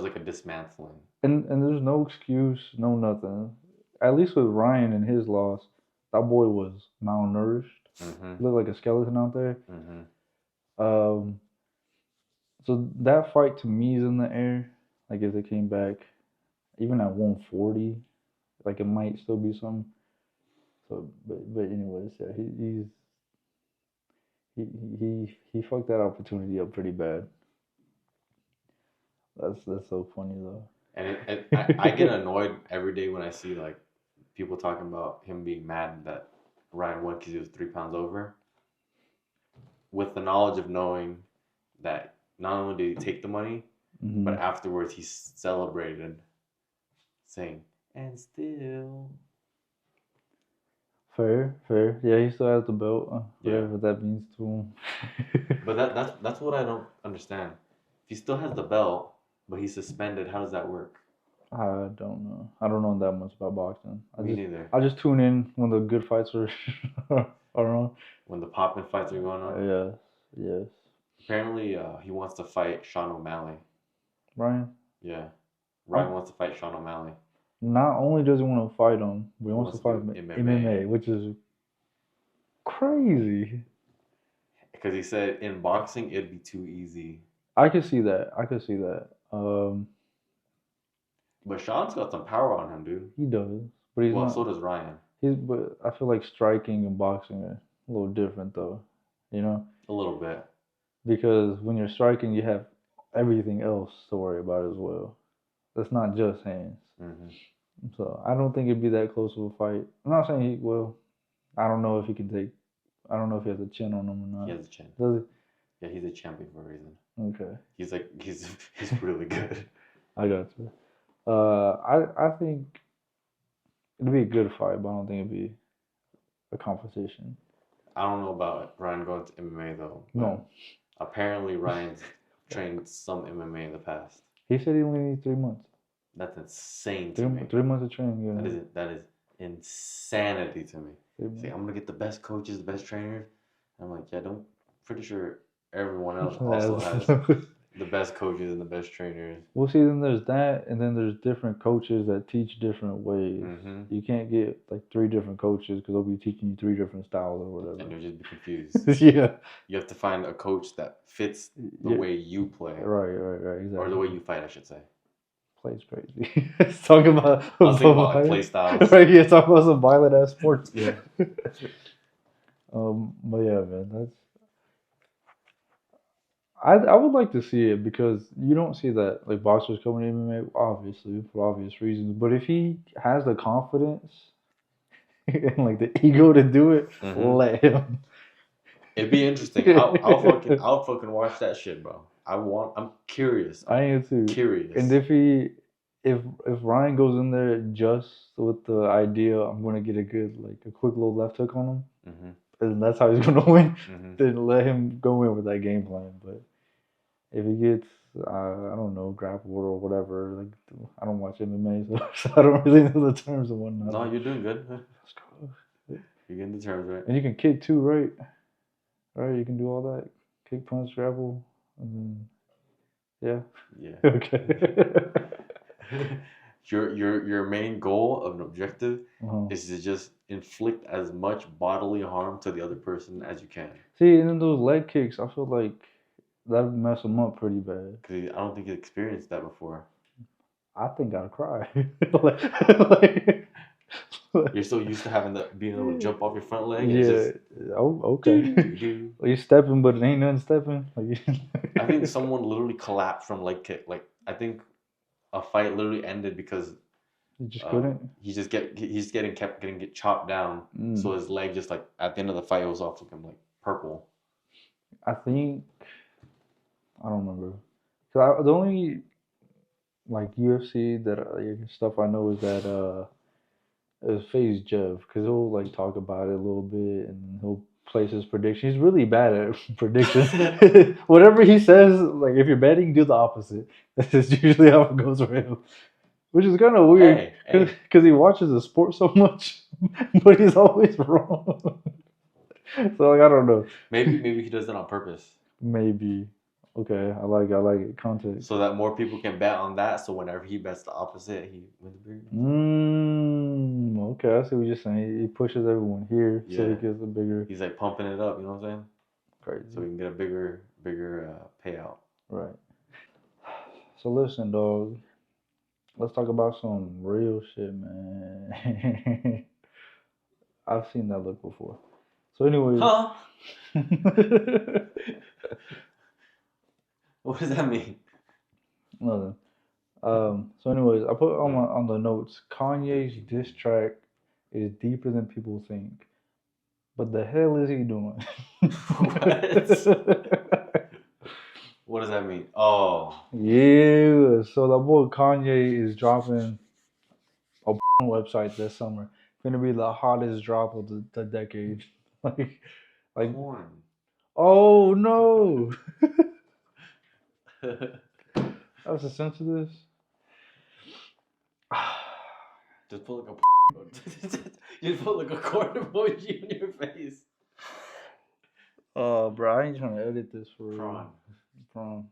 like a dismantling.
And there's no excuse, no nothing. At least with Ryan and his loss, that boy was malnourished. He looked like a skeleton out there. So that fight to me is in the air. Like if it came back, even at 140, like it might still be something. So, but anyways, yeah, he fucked that opportunity up pretty bad. That's so funny though.
And I get annoyed every day when I see like people talking about him being mad that Ryan won because he was 3 pounds over, with the knowledge of knowing that not only did he take the money, but afterwards he celebrated, saying, "And still."
Fair. Yeah, he still has the belt.
Yeah.
Whatever that means to him.
But that's what I don't understand. If he still has the belt, but he's suspended, how does that work?
I don't know. I don't know that much about boxing.
Me neither.
I just tune in when the good fights are on.
When the poppin' fights are going on.
Yes.
Apparently, he wants to fight Sean O'Malley.
Ryan?
Yeah. Ryan wants to fight Sean O'Malley.
Not only does he want to fight him, but he wants to fight him
do
MMA, which is crazy.
Because he said in boxing it'd be too easy.
I could see that.
But Sean's got some power on him, dude.
He does, but he's not.
So does Ryan.
But I feel like striking and boxing are a little different, though. You know.
A little bit.
Because when you're striking, you have everything else to worry about as well. That's not just hands. So I don't think it'd be that close of a fight. I'm not saying he will. I don't know if he can take. I don't know if he has a chin on him or not.
He has a chin.
Does he?
Yeah, he's a champion for a reason.
Okay.
He's really good.
I got you. I think it'd be a good fight, but I don't think it'd be a competition.
I don't know about Ryan going to MMA though.
No.
Apparently Ryan's trained some MMA in the past.
He said he only needs 3 months.
That's insane to me.
3 months of training. Yeah.
That is insanity to me. See, I'm gonna get the best coaches, the best trainers. And I'm like, yeah, pretty sure everyone else also has the best coaches and the best trainers.
Well, see, then there's that, and then there's different coaches that teach different ways. You can't get like 3 different coaches because they'll be teaching you 3 different styles or whatever.
And you'll just be confused.
Yeah. You
have to find a coach that fits the way you play.
Right, exactly.
Or the way you fight, I should say.
Play's crazy. Let's talk about.
I was thinking about like play styles.
Right, yeah, talk about some violent ass sports.
Yeah.
But yeah, man, that's. I would like to see it because you don't see that like boxers coming to MMA, obviously for obvious reasons. But if he has the confidence and like the ego to do it, let him.
It'd be interesting. I'll fucking watch that shit, bro. I'm curious.
I am too.
Curious.
And if Ryan goes in there just with the idea I'm gonna get a quick little left hook on him, and that's how he's gonna win, then let him go in with that game plan. But if he gets I don't know, grappled or whatever, like I don't watch MMA, so I don't really know the terms and whatnot.
No, you're doing good. Let's go. You're getting the terms right.
And you can kick too, right? Right, you can do all that. Kick, punch, grapple, and then yeah. Okay.
Your main goal of an objective is to just inflict as much bodily harm to the other person as you can.
See, and then those leg kicks, I feel like that would mess him up pretty bad.
Because I don't think he experienced that before.
I think I'd cry.
You're so used to being able to jump off your front leg.
Yeah. Okay. You're stepping, but it ain't nothing stepping.
I think someone literally collapsed from leg kick. Like I think a fight literally ended because
he just couldn't.
He's getting chopped down. So his leg just like at the end of the fight it was all looking like purple.
I think I don't remember. So the only like UFC that stuff I know is that is FaZe Jeff, because he'll like talk about it a little bit and he'll place his prediction. He's really bad at predictions. Whatever he says, like if you're betting, do the opposite. That's just usually how it goes for him. Which is kind of weird because he watches the sport so much, but he's always wrong. So like I don't know.
Maybe he does it on purpose.
Maybe. Okay, I like it. Context.
So that more people can bet on that. So whenever he bets the opposite, he wins bigger.
Okay, I see what you're saying. He pushes everyone here, so he gets a bigger.
He's like pumping it up. You know what I'm saying?
Crazy.
So we can get a bigger payout.
Right. So listen, dog. Let's talk about some real shit, man. I've seen that look before. So anyways.
Huh? What does that mean?
Nothing. So anyways, I put on the notes Kanye's diss track is deeper than people think. But the hell is he doing?
What does that mean? Oh.
Yeah. So that boy Kanye is dropping a website this summer. Gonna be the hottest drop of the decade. like,
Corn.
oh no. That's the sense of this.
Just put like a just put like a corn emoji on your face.
Oh, bro, I ain't trying to edit this for real.
Prawn.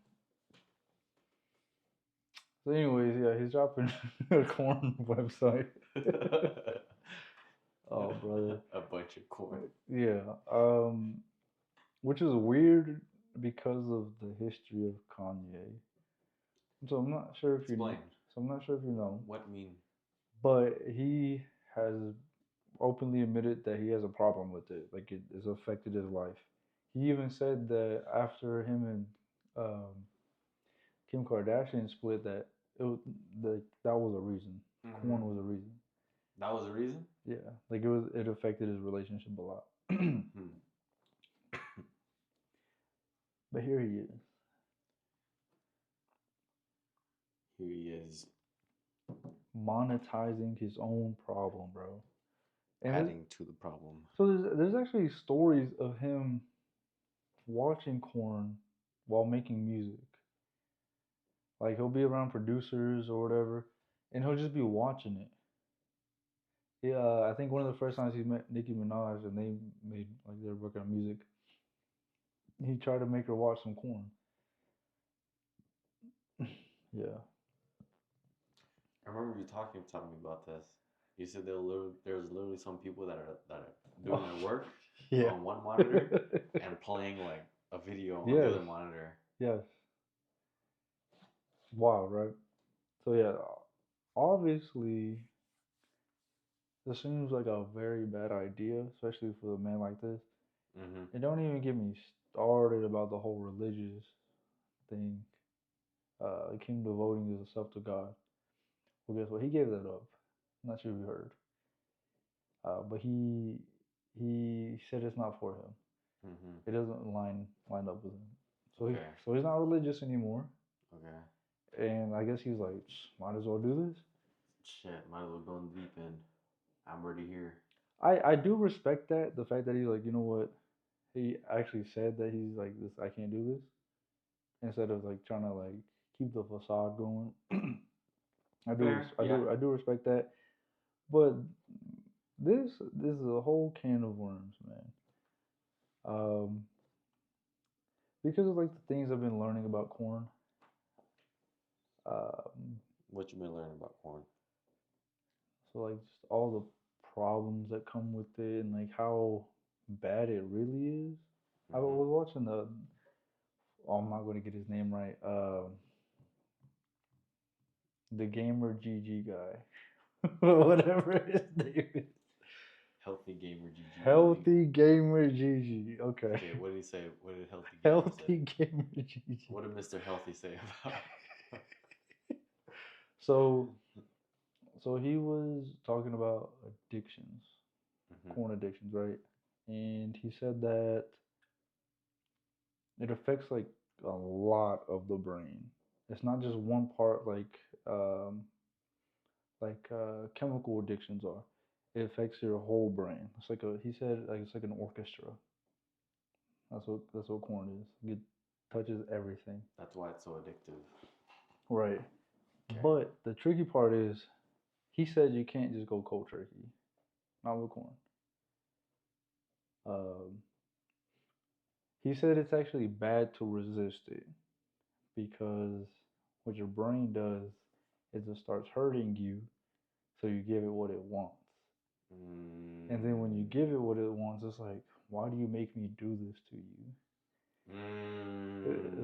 So, anyways, yeah, he's dropping a corn website. Oh, brother.
A bunch of corn.
Yeah. Which is weird because of the history of Kanye. So I'm not sure if you know.
Explain.
So I'm not sure if you know.
What mean?
But he has openly admitted that he has a problem with it. Like it has affected his life. He even said that after him and Kim Kardashian split, that that was a reason. Corn was a reason.
That was a reason?
Yeah, like it affected his relationship a lot. But here he is.
Here he is.
Monetizing his own problem, bro. And
adding to the problem.
So there's actually stories of him watching corn while making music. Like he'll be around producers or whatever, and he'll just be watching it. Yeah, I think one of the first times he met Nicki Minaj and they made like they were working on music, he tried to make her watch some corn. Yeah.
I remember you talking to me about this. You said there's literally some people that are doing their work on one monitor and playing like a video on the other monitor.
Yes. Wow, right? So yeah, obviously this seems like a very bad idea, especially for a man like this. And don't even get me started about the whole religious thing. Him devoting himself to God. Well, guess what? He gave that up. I'm not sure if you heard. But he said it's not for him. It doesn't line up with him. So so he's not religious anymore.
Okay.
And I guess he's like, might as well do this.
Shit, might as well go in the deep end. I'm already here.
I do respect that. The fact that he's like, you know what? He actually said that he's like this. I can't do this. Instead of like trying to like keep the facade going. I do respect that. But this is a whole can of worms, man. Because of like the things I've been learning about corn.
What you been learning about corn?
So like just all the problems that come with it and like how bad it really is. I was watching the. Oh, I'm not going to get his name right. The gamer GG guy, whatever his name is.
Healthy gamer GG.
Healthy gamer GG. Okay.
Okay. What did he say? What did
Healthy gamer GG?
What did Mr. Healthy say about?
So he was talking about addictions, corn addictions, right? And he said that it affects like a lot of the brain. It's not just one part like chemical addictions are. It affects your whole brain. It's like he said like it's like an orchestra. That's what corn is. It touches everything.
That's why it's so addictive.
Right. Okay. But the tricky part is he said you can't just go cold turkey. Not with corn. He said it's actually bad to resist it because what your brain does is it starts hurting you, so you give it what it wants. And then when you give it what it wants, it's like, why do you make me do this to you?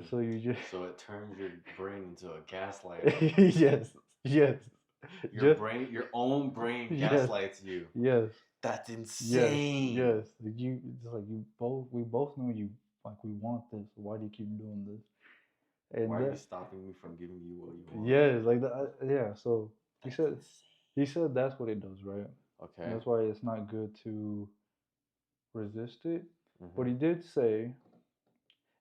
So you just
so it turns your brain into a gaslight.
Yes.
Your own brain gaslights you.
Yes.
That's insane.
Yes. It's like we both know you like we want this. Why do you keep doing this? And
why are you stopping me from giving you what you want?
Yes, like that. Yeah. So he said that's what it does, right?
Okay.
And that's why it's not good to resist it.
Mhm.
But he did say,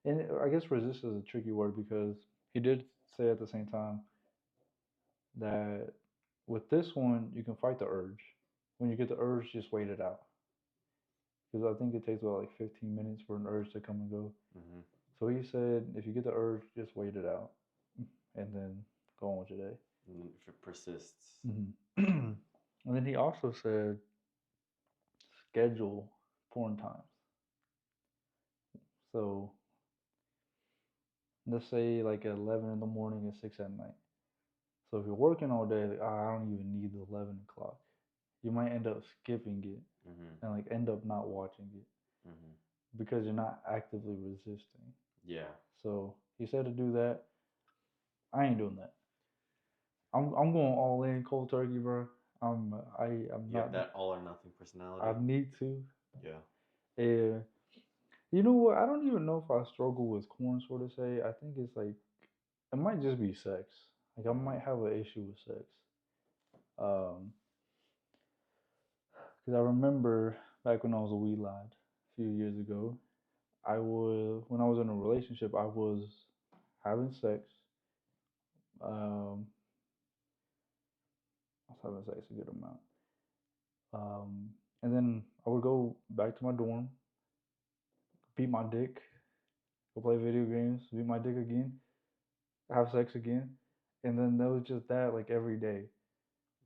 and I guess resist is a tricky word because he did say at the same time that with this one, you can fight the urge. When you get the urge, just wait it out. Because I think it takes about like 15 minutes for an urge to come and go.
Mhm.
So he said, if you get the urge, just wait it out and then go on with your day.
And then if it persists.
And then he also said, schedule porn times. So let's say like at 11 in the morning and 6 at night. So if you're working all day, like, I don't even need the 11 o'clock. You might end up skipping it
Mhm.
and like end up not watching it
Mhm.
because you're not actively resisting.
Yeah.
So he said to do that. I ain't doing that. I'm going all in cold turkey, bro. I'm
You have
not.
that all or nothing
I
personality.
need to.
Yeah.
And you know what? I don't even know if I struggle with corn, sort of say. I think it's like it might just be sex. Like I might have an issue with sex. Um, because I remember back when I was a wee lad a few years ago, when I was in a relationship, I was having sex. Um, I was having sex a good amount. And then I would go back to my dorm, beat my dick, go play video games, beat my dick again, have sex again, and then that was just that like every day.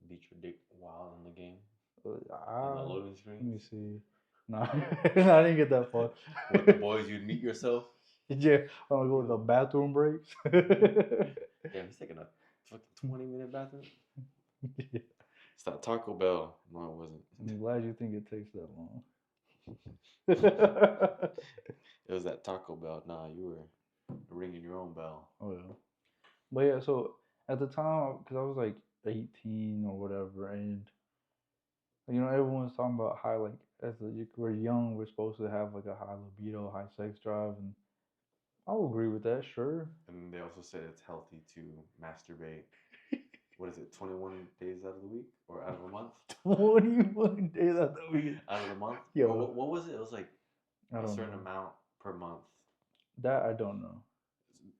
Beat your dick while in the game. In the
Ah,
loading
let me
screens.
see. No, I didn't get that far.
With the boys, you'd meet yourself.
Yeah, I'm gonna go with the bathroom breaks.
Damn, he's taking a fucking 20-minute bathroom.
Yeah.
It's that Taco Bell. No, it wasn't.
I'm glad you think it takes that long.
It was that Taco Bell. Nah, you were ringing your own bell.
Oh yeah. But yeah, so at the time, because I was like 18 or whatever, and you know everyone's talking about how like we're young, we're supposed to have like a high libido, high sex drive, and I will agree with that, sure.
And they also said it's healthy to masturbate. What is it? 21 days out of the week or out of a month?
21 days out of the week.
Out of the month?
Yo,
Or what was it? It was like
I
a
don't
certain
know.
amount per month.
That I don't know.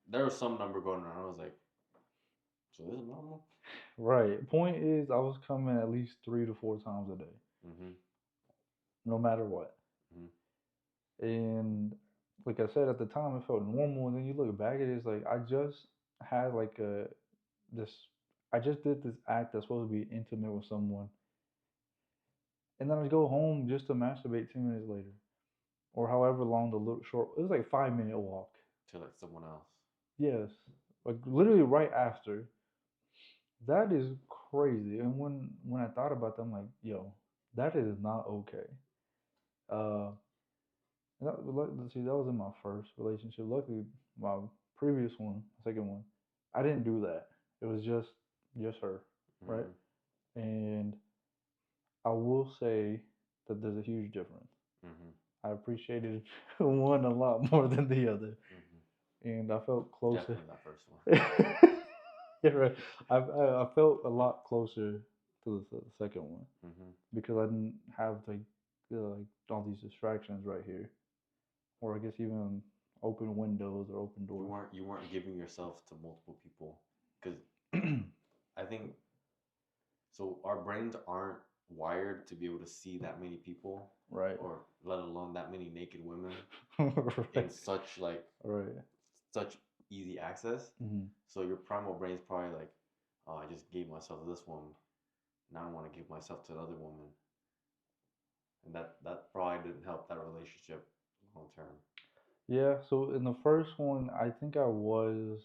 There was some number going around. I was like, so this is normal?
Right. Point is, I was coming at least 3 to 4 times a day,
Mm-hmm.
no matter what.
Mm-hmm.
And like I said at the time, it felt normal. And then you look back at it, it's like I just had like this. I just did this act that's supposed to be intimate with someone, and then I go home just to masturbate 2 minutes later, or however long the little short. It was like 5 minute walk.
To like someone else.
Yes, like literally right after. That is crazy. And when I thought about that, I'm like, yo, that is not okay. Uh, let's see, that was in my first relationship. Luckily, my previous one, second one, I didn't do that. It was just her, right?
Mm-hmm.
And I will say that there's a huge difference.
Mm-hmm.
I appreciated one a lot more than the other,
Mm-hmm.
and I felt closer.
Definitely that first one.
Yeah, right. I felt a lot closer to the second one
Mm-hmm.
because I didn't have like all these distractions right here, or I guess even open windows or open doors.
You weren't giving yourself to multiple people because I think so. Our brains aren't wired to be able to see that many people,
Right.
or let alone that many naked women in
Right.
such like
Right.
such easy access.
Mm-hmm.
So your primal brain's probably like, oh, I just gave myself to this woman. Now I want to give myself to another woman, and that probably didn't help that relationship long term.
Yeah. So in the first one, I think I was,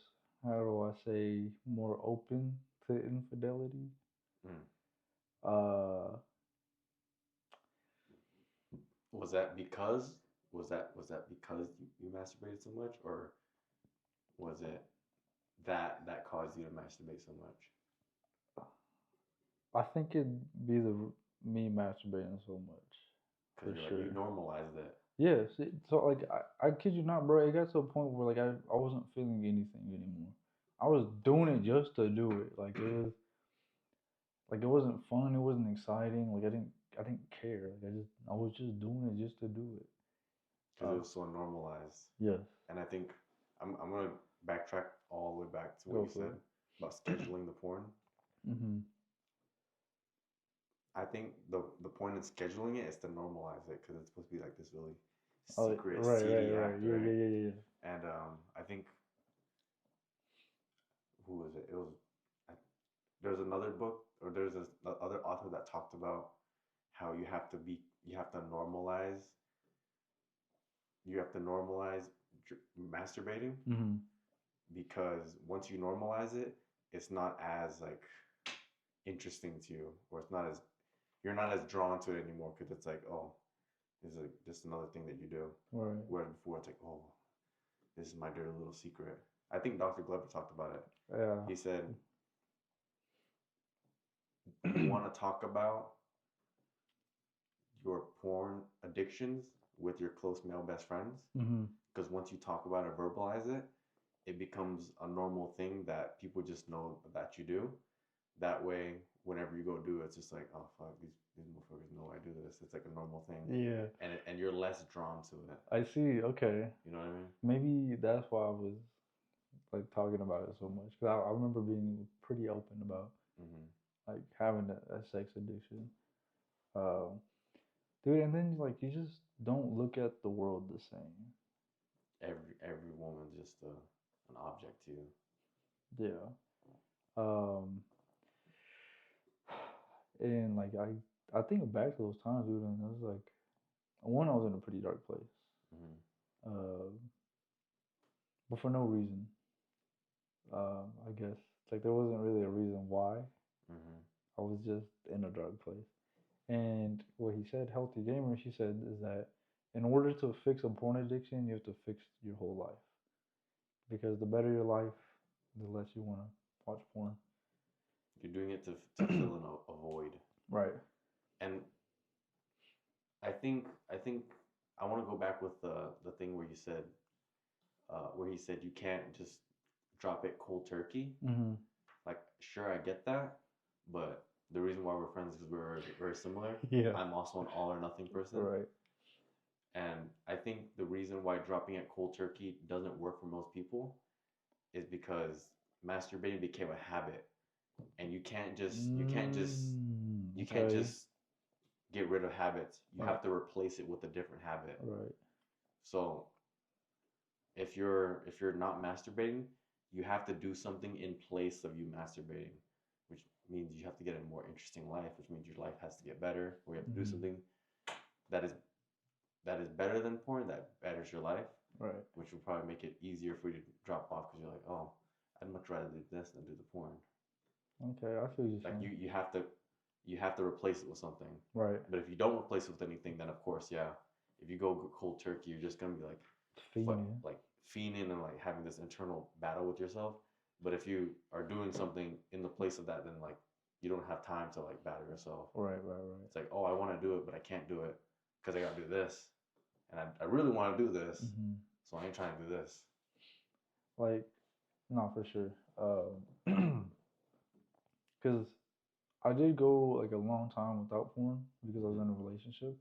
how do I say, more open to infidelity.
Mm.
Uh,
Was that because was that because you masturbated so much, or was it that caused you to masturbate so much?
I think it'd be the me masturbating so much,
Because
for
you're like you
sure.
normalized it.
Yes. So like I kid you not, bro. It got to a point where like I wasn't feeling anything anymore. I was doing it just to do it. Like it wasn't fun. It wasn't exciting. Like I didn't I didn't care. Like I was just doing it just to do it.
Because it was so normalized.
Yes.
And I think I'm gonna backtrack all the way back to what
Go
you
for
said
it.
about scheduling the porn.
Mm-hmm.
I think the point in scheduling it is to normalize it because it's supposed to be like this really
Oh,
secret,
right,
seedy
right.
act,
Yeah,
right?
yeah, yeah, yeah.
And I think who was it? It was I, there's another book or there's this other author that talked about how you have to normalize masturbating
Mm-hmm.
because once you normalize it, it's not as like interesting to you, or it's not as you're not as drawn to it anymore because it's like, oh, this is like just another thing that you do.
Right.
Whereas before it's like, oh, this is my dirty little secret. I think Dr. Glover talked about it.
Yeah.
He said, you want to talk about your porn addictions with your close male best friends
Mm-hmm.
because once you talk about it, verbalize it, it becomes a normal thing that people just know that you do. That way, whenever you go do it, it's just like, oh fuck, these motherfuckers know I do this. It's like a normal thing,
Yeah.
and you're less drawn to it.
I see. Okay.
You know what I mean?
Maybe that's why I was like talking about it so much. Cause I remember being pretty open about like having a sex addiction. Um, dude, and then like you just don't look at the world the same.
Every woman's just an object to you.
Yeah. Um, and like I think back to those times, dude, and I was like, one, I was in a pretty dark place. But for no reason. I guess it's like there wasn't really a reason why. I was just in a dark place. And what he said, healthy gamer, she said, is that in order to fix a porn addiction, you have to fix your whole life. Because the better your life, the less you want to watch porn.
You're doing it to fill in a void.
Right.
And I think I want to go back with the thing where you said where he said you can't just drop it cold turkey.
Mm-hmm.
Like, sure, I get that, but the reason why we're friends is because we're very similar.
Yeah.
I'm also an all or nothing person.
Right.
And I think the reason why dropping it cold turkey doesn't work for most people is because masturbating became a habit, and you can't just get rid of habits. You have to replace it with a different habit.
Right.
So if you're not masturbating, you have to do something in place of you masturbating, which means you have to get a more interesting life, which means your life has to get better, or you have to do something that is better than porn, that betters your life,
right?
Which will probably make it easier for you to drop off because you're like, oh, I'd much rather do this than do the porn.
Okay, I feel you.
Like you have to replace it with something,
right?
But if you don't replace it with anything, then of course, yeah, if you go cold turkey, you're just gonna be like fiending and like having this internal battle with yourself. But if you are doing something in the place of that, then like you don't have time to like battle yourself.
Right.
It's like, oh, I want to do it, but I can't do it because I gotta do this, and I really want to do this, so I ain't trying to do this.
Like, no, for sure. Because I did go like a long time without porn because I was in a relationship,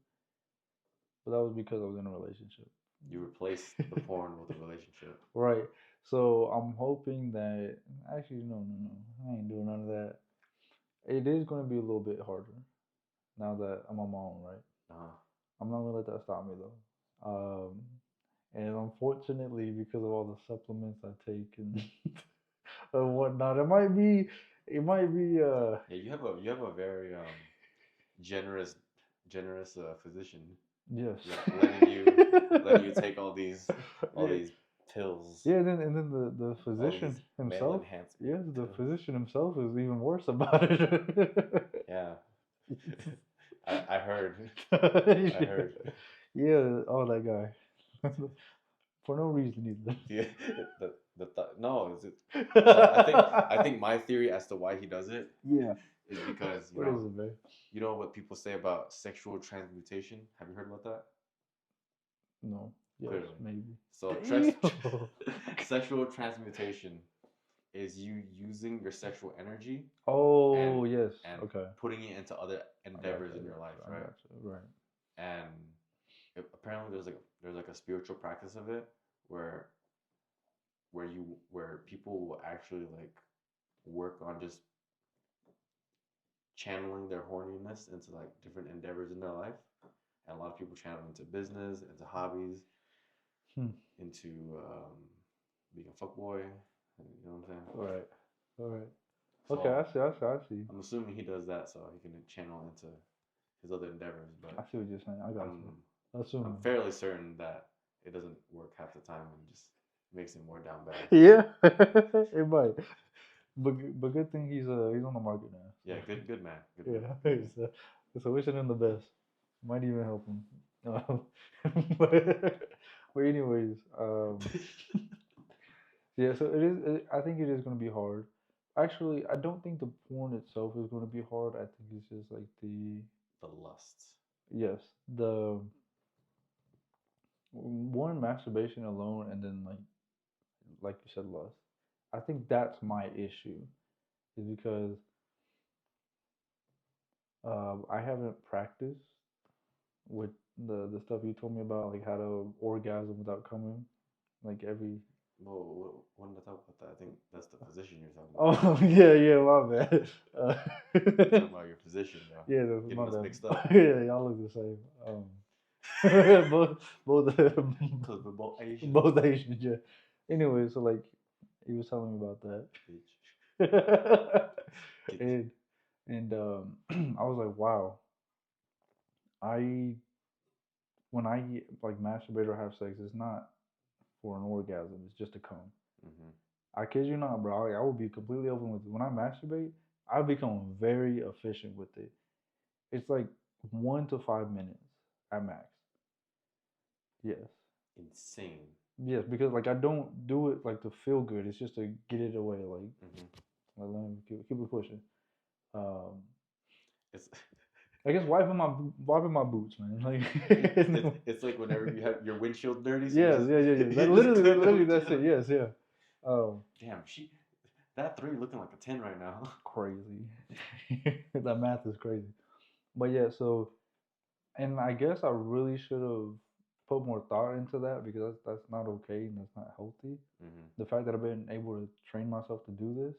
but that was because I was in a relationship.
You replaced the porn with a relationship.
Right. So I'm hoping that actually no, I ain't doing none of that. It is going to be a little bit harder now that I'm on my own, right? I'm not going to let that stop me though. And unfortunately, because of all the supplements I take and whatnot, it might be.
Yeah, you have a very generous physician.
Yes.
Letting you take all these pills.
Yeah, and then the physician himself. Yes, the physician himself is even worse about it.
Yeah. I heard.
I heard. Yeah, oh that guy. For no reason either.
Yeah, no, is it? So I think my theory as to why he does it.
Yeah.
Is because
what is it, man?
You know what people say about sexual transmutation? Have you heard about that?
No. Yes, maybe.
So sexual transmutation is you using your sexual energy
Oh, yes.
and
Okay.
putting it into other endeavors in your life,
I
right?
gotcha. Right.
And apparently there's like a spiritual practice of it where where people will actually like work on just channeling their horniness into like different endeavors in their life. And a lot of people channel into business, into hobbies, into being a fuckboy. You know what I'm saying?
Right. All right.
So
Okay, I see.
I'm assuming he does that so he can channel into his other endeavors. But
I see what you're saying. I got you.
I'm
Assuming.
fairly certain that it doesn't work half the time and just makes him more down bad.
Yeah, it might. But good thing he's on the market now.
Yeah, good man. Good
Yeah,
man.
so wishing him the best. Might even help him. But anyways, yeah. So it is. I think it is going to be hard. Actually, I don't think the porn itself is going to be hard. I think it's just like
the lusts.
yes, the one masturbation alone, and then like you said, lust. I think that's my issue, is because I haven't practiced with the stuff you told me about, like how to orgasm without coming, like every.
Well, when I talk about that, I think that's the position you're talking about.
Oh yeah, my bad.
You're talking about your position, bro.
Yeah, that's
Getting
my
us
bad.
mixed up.
Yeah, y'all look the same. Both
Because we're both Asian.
both Asians. Yeah. Anyway, so like he was telling me about that,
Bitch.
and I was like, wow. I when I like masturbate or have sex, it's not for an orgasm. It's just to come.
Mm-hmm.
I kid you not, bro. I will be completely open with it. When I masturbate, I become very efficient with it. It's like 1 to 5 minutes at max. Yes.
Insane.
Yes, because like I don't do it like to feel good. It's just to get it away.
Mm-hmm.
Like let me keep it pushing. Um,
It's
I guess wiping my boots, man. Like
it's like whenever you have your windshield dirty. So
yes,
just,
yeah.
you
That
just clean the
literally that's it.
windshield.
Yes, yeah.
Damn, that 3 looking like a 10 right now.
Crazy. That math is crazy. But yeah, so and I guess I really should have put more thought into that because that's not okay and that's not healthy.
Mm-hmm.
The fact that I've been able to train myself to do this,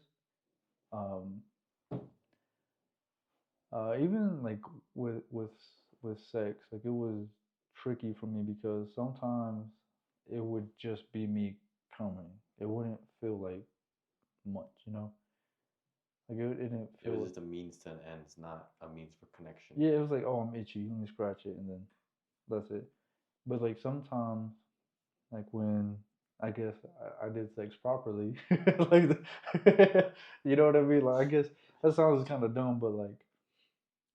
um, even like with with with sex, like it was tricky for me because sometimes it would just be me coming. It wouldn't feel like much, you know. Like it didn't
It was
feel.
just a means to an end, it's not a means for connection.
Yeah, it was like, oh, I'm itchy. Let me scratch it, and then that's it. But like sometimes, like when I guess I did sex properly, like you know what I mean. Like I guess that sounds kind of dumb, but like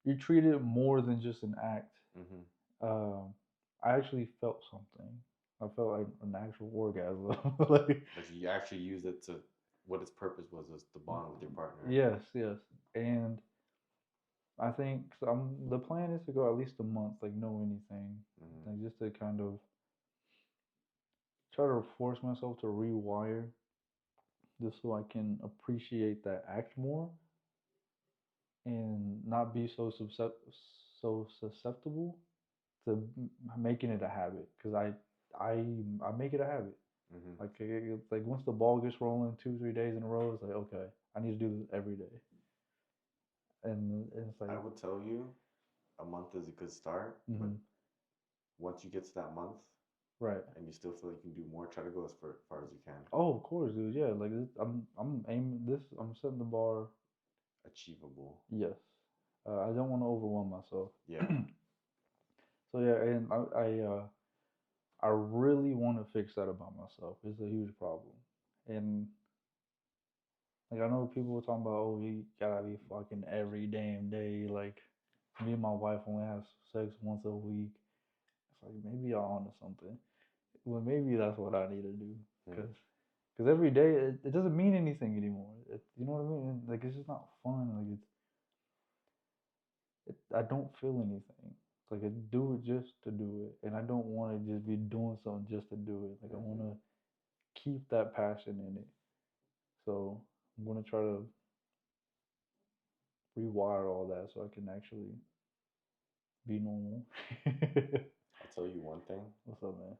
you treat it more than just an act.
Mm-hmm.
I actually felt something. I felt like an actual orgasm. Like
Like you actually used it to what its purpose was to bond with your partner.
yes, yes, and I think so the plan is to go at least a month, like no anything,
Mm-hmm.
like just to kind of try to force myself to rewire just so I can appreciate that act more and not be so susceptible to making it a habit because I make it a habit.
Mm-hmm.
Like it's like once the ball gets rolling 2 3 days in a row, it's like okay, I need to do this every day, and it's like
I would tell you a month is a good start, but once you get to that month
right.
and you still feel like you can do more, try to go as far as you can.
Oh, of course, dude. Yeah, like I'm aiming this. I'm setting the bar.
Achievable.
Yes, I don't want to overwhelm myself.
Yeah.
So yeah, and I really want to fix that about myself. It's a huge problem, and like I know people were talking about, oh, you gotta be fucking every damn day. Like me and my wife only have sex once a week. It's like maybe y'all onto something. Well, maybe that's what I need to do,
Mm.
cause every day it doesn't mean anything anymore. You know what I mean? Like it's just not fun. Like I don't feel anything. Like I do it just to do it, and I don't want to just be doing something just to do it. Like I want to keep that passion in it. So I'm gonna try to rewire all that so I can actually be normal.
I'll tell you one thing.
What's up, man?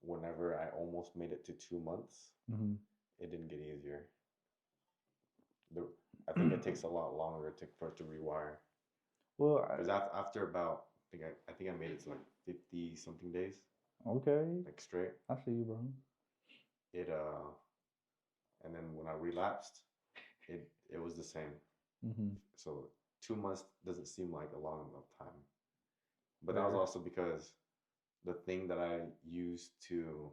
Whenever I almost made it to 2 months,
Mm-hmm.
it didn't get easier. I think it takes a lot longer for it to rewire.
Well,
Because after about, I think I made it to like 50 something days,
okay,
like straight.
I see you, bro.
It and then when I relapsed, it was the same.
Mm-hmm.
So 2 months doesn't seem like a long enough time. But that was
Fair.
also because the thing that I used to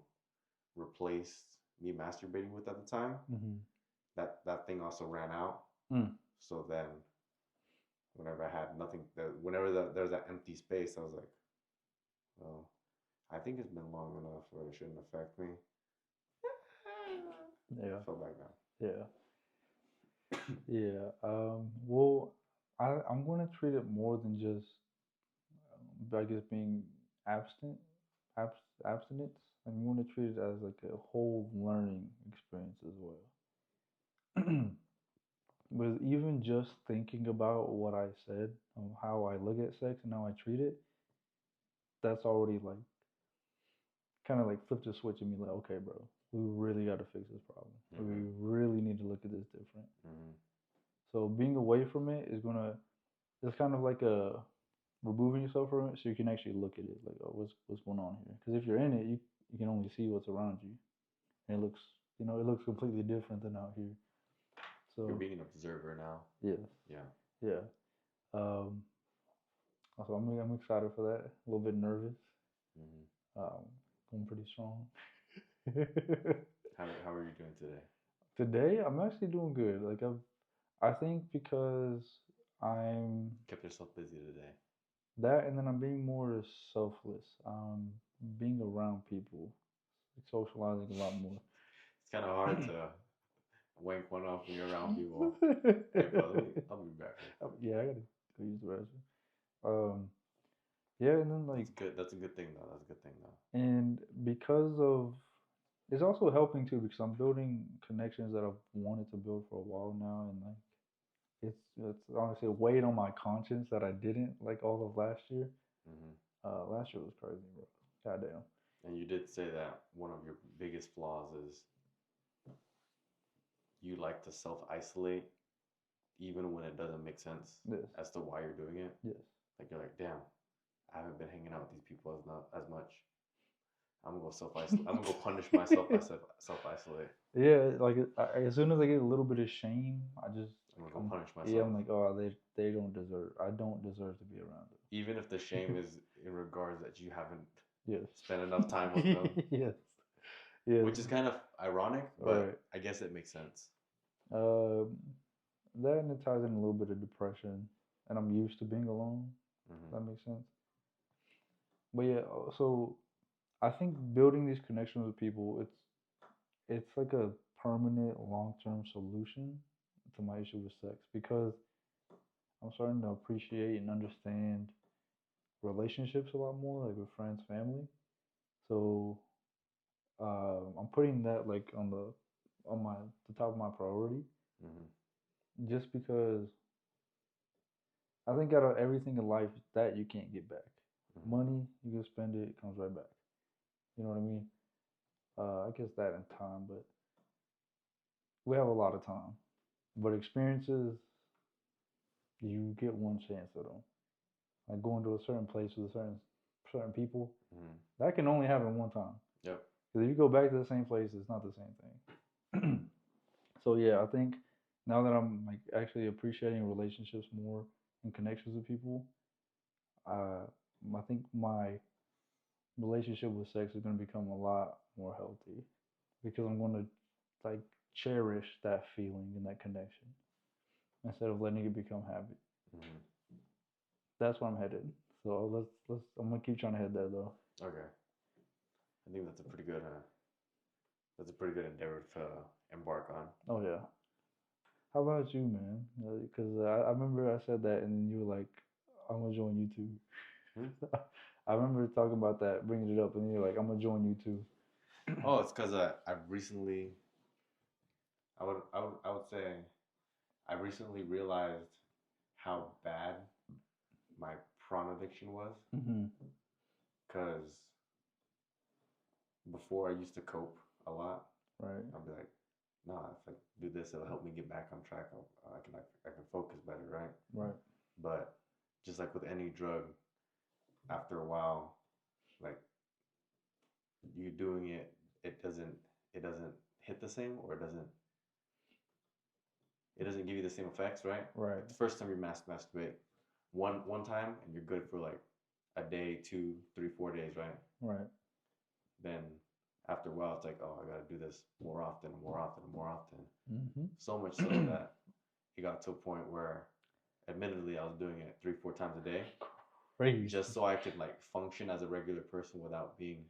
replace me masturbating with at the time,
Mm-hmm.
that thing also ran out.
Mm.
So then, whenever I had nothing, whenever there was that empty space, I was like, well, I think it's been long enough where it shouldn't affect me.
Yeah.
Fell back down.
Yeah. Yeah. Well, I'm going to treat it more than just, I guess, being abstinent. Abstinence. I'm going to treat it as like a whole learning experience as well. But even just thinking about what I said, how I look at sex and how I treat it, that's already like kind of like flipped a switch in me. Like, okay, bro, we really got to fix this problem.
Mm-hmm.
We really need to look at this different.
Mm-hmm.
So being away from it is gonna, it's kind of like a removing yourself from it, so you can actually look at it. Like, oh, what's going on here? Because if you're in it, you can only see what's around you, and it looks, it looks completely different than out here.
You're
So
being an observer now.
yes,
Yeah.
yeah. Um, so I'm excited for that. A little bit nervous.
Mm-hmm.
Going pretty strong.
How are you doing today?
Today, I'm actually doing good. Like I think because I'm
Kept yourself busy today.
that, and then I'm being more selfless. Being around people, socializing a lot more.
It's kind of hard to wank one off when you're around people. Hey, bro, I'll be back real quick.
Yeah, I gotta go use the restroom. Um, yeah, and then
That's
like,
good. That's a good thing, though. That's a good thing, though.
and because of, it's also helping too because I'm building connections that I've wanted to build for a while now, and like, it's honestly a weight on my conscience that I didn't like all of last year.
Mm-hmm.
Last year was crazy, bro. Goddamn.
And you did say that one of your biggest flaws is you like to self-isolate even when it doesn't make sense
Yes.
as to why you're doing it.
Yes.
Like you're like, damn, I haven't been hanging out with these people as much. I'm gonna go self-isolate. I'm gonna go punish myself by self-isolate.
Yeah, like as soon as I get a little bit of shame,
I'm gonna go punish
yeah,
myself.
I'm like, oh, they don't deserve. I don't deserve to be around them.
Even if the shame is in regards that you haven't
Yes.
spent enough time with them.
Yes. Yes.
Which is kind of ironic, but
right.
I guess it makes sense.
Um, that and it ties in a little bit of depression, and I'm used to being alone.
Mm-hmm.
That makes sense. But yeah, so I think building these connections with people, it's like a permanent, long-term solution to my issue with sex because I'm starting to appreciate and understand relationships a lot more, like with friends, family. So I'm putting that like on the top of my priority, just because I think out of everything in life that you can't get back.
Mm-hmm.
Money, you can spend it, it comes right back. You know what I mean? I guess that in time, but we have a lot of time. But experiences, you get one chance at them. Like going to a certain place with certain people, that can only happen one time.
Yep.
Because if you go back to the same place, it's not the same thing. So yeah, I think now that I'm like actually appreciating relationships more and connections with people, I think my relationship with sex is going to become a lot more healthy because I'm going to like cherish that feeling and that connection instead of letting it become habit.
Mm-hmm.
That's where I'm headed. So let's I'm gonna keep trying to head there though.
Okay. I think that's a pretty good endeavor to embark on.
Oh yeah. How about you, man? Because I remember I said that, and then you were like, "I'm gonna join you too." I remember talking about that, bringing it up, and you're like, "I'm gonna join you too."
Oh, it's because I've recently I would say I recently realized how bad my prawn addiction was.
Mm-hmm.
Because before I used to cope a lot.
Right.
I'll be like, nah, if I do this, it'll help me get back on track. I can focus better, right?
Right.
But just like with any drug, after a while, like you doing it, it doesn't hit the same, or it doesn't give you the same effects, right?
Right.
Like the first time you masturbate, one time, and you're good for like a day, 2, 3, 4 days, right?
Right.
Then after a while, it's like, oh, I got to do this more often, more often, more often.
Mm-hmm.
So much so that it got to a point where, admittedly, I was doing it 3, 4 times a day,
Crazy.
just so I could like function as a regular person without being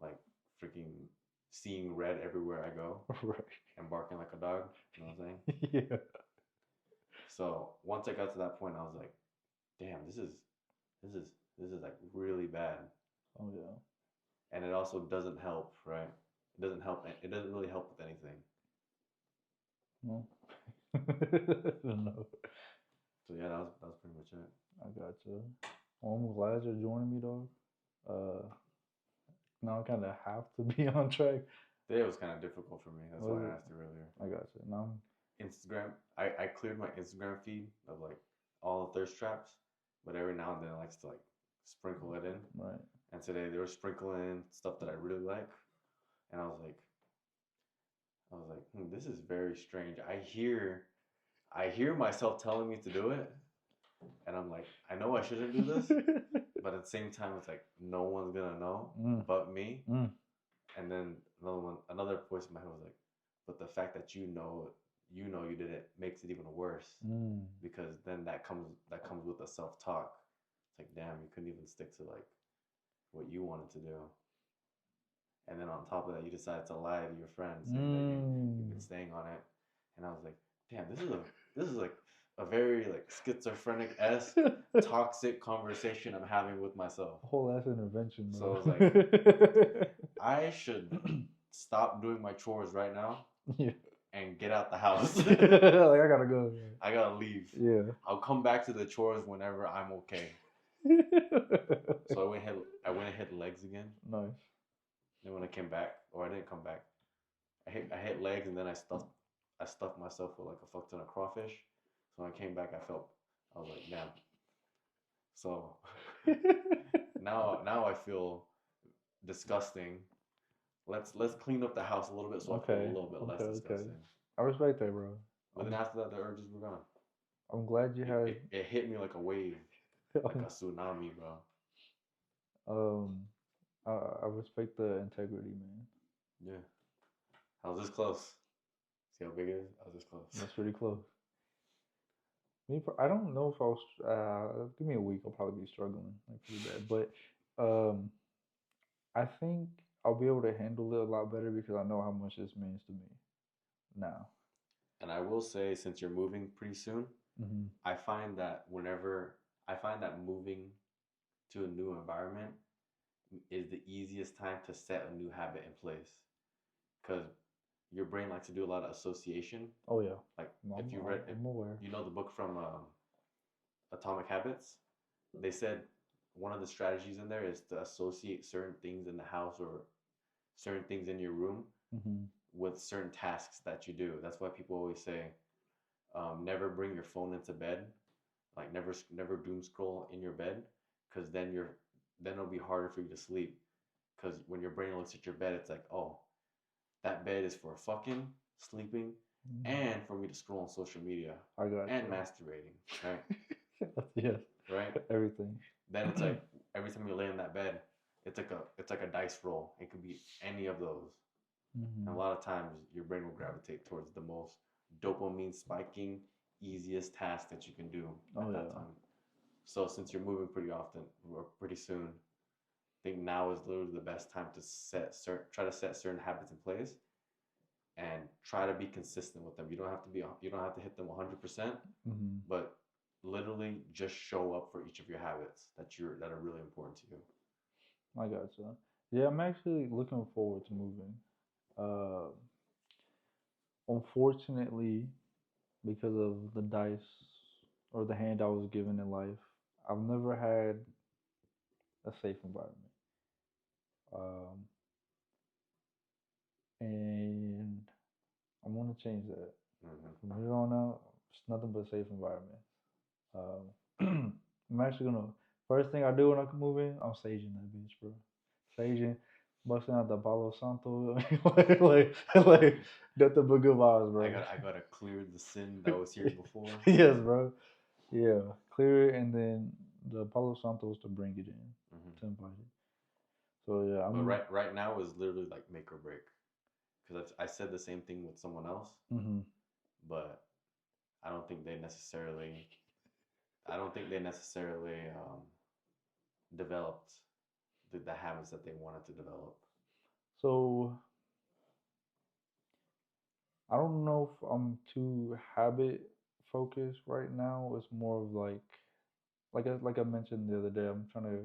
like freaking seeing red everywhere I go
Right.
and barking like a dog. You know what I'm saying?
Yeah.
So once I got to that point, I was like, damn, this is like really bad.
Oh yeah.
And it also doesn't help, right? It doesn't help. It doesn't really help with anything.
No. No.
So yeah, that was pretty much it.
I got you. Well, I'm glad you're joining me, dog. Now I kind of have to be on track.
Today was kind of difficult for me. That's
Was
why I
it?
asked you earlier.
I got you. Now,
Instagram, I cleared my Instagram feed of like all the thirst traps, but every now and then I likes to like sprinkle it in.
right.
And today they were sprinkling in stuff that I really like, and I was like, this is very strange. I hear myself telling me to do it, and I'm like, I know I shouldn't do this, but at the same time, it's like no one's gonna know but me. And then another voice in my head was like, but the fact that you did it makes it even worse, because then that comes with a self-talk. It's like, damn, you couldn't even stick to like what you wanted to do. And then on top of that, you decided to lie to your friends saying that you've been staying on it. And I was like, damn, this is like a very like schizophrenic-esque toxic conversation I'm having with myself.
Whole ass intervention, bro.
So I was like, I should stop doing my chores right now,
yeah.
and get out the house.
Like I gotta go. Man.
I gotta leave.
Yeah.
I'll come back to the chores whenever I'm okay. So I went and hit legs again.
Nice.
Then when I came back, or I didn't come back, I hit legs, and then I stuffed myself with like a fuck ton of crawfish. So when I came back, I was like, damn. So now I feel disgusting. Let's clean up the house a little bit so I feel a little bit less disgusting.
I respect that, bro.
But then after that, the urges were gone.
I'm glad you had.
It hit me like a wave, like a tsunami, bro.
I respect the integrity, man.
Yeah. I was this close. See how big it is? I was this close.
That's pretty close. I don't know if I was. Give me a week. I'll probably be struggling like pretty bad, but I think I'll be able to handle it a lot better because I know how much this means to me now.
And I will say, since you're moving pretty soon, I find that moving to a new environment is the easiest time to set a new habit in place, because your brain likes to do a lot of association.
Oh yeah.
Like
I'm aware.
You know the book from Atomic Habits, they said one of the strategies in there is to associate certain things in the house or certain things in your room with certain tasks that you do. That's why people always say, never bring your phone into bed. Like never doom scroll in your bed, because then it'll be harder for you to sleep. Because when your brain looks at your bed, it's like, oh, that bed is for fucking, sleeping, and for me to scroll on social media. And masturbating, right?
Yes.
Right?
Everything.
Then it's like every time you lay in that bed, it's like a dice roll. It could be any of those. And a lot of times your brain will gravitate towards the most dopamine spiking, easiest task that you can do at that time. So since you're moving pretty often or pretty soon, I think now is literally the best time to try to set certain habits in place and try to be consistent with them. You don't have to hit them 100%, but literally just show up for each of your habits that are really important to you.
I gotcha. Yeah, I'm actually looking forward to moving. unfortunately, because of the dice or the hand I was given in life, I've never had a safe environment. Um, and I want to change that.
Mm-hmm.
From here on out, it's nothing but safe environment. I'm actually gonna first thing I do when I move in, I'm saging that bitch, bro. Saging, busting out the Palo Santo, like nothing but good vibes, bro.
I gotta clear the sin that was here before.
Yes, bro. Yeah, clear it, and then the Palo Santo is to bring it in,
Mm-hmm.
to invite it. So yeah,
But
I'm.
right now is literally like make or break. Because I said the same thing with someone else,
Mm-hmm.
but I don't think they necessarily. I don't think they necessarily developed the habits that they wanted to develop.
So I don't know if I'm too habit focused right now. It's more of like I mentioned the other day. I'm trying to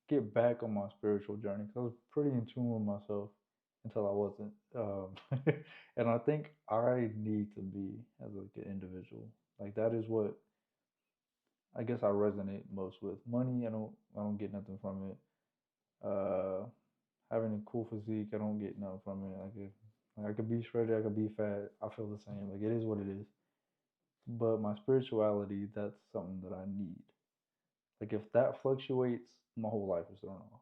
get back on my spiritual journey because I was pretty in tune with myself until I wasn't. And I think I need to be as like an individual. Like that is what I guess I resonate most with. Money, I don't get nothing from it. Uh, Having a cool physique, I don't get nothing from it. Like I could be shredded, I could be fat. I feel the same. Like it is what it is. But my spirituality, that's something that I need. Like if that fluctuates, my whole life is thrown off.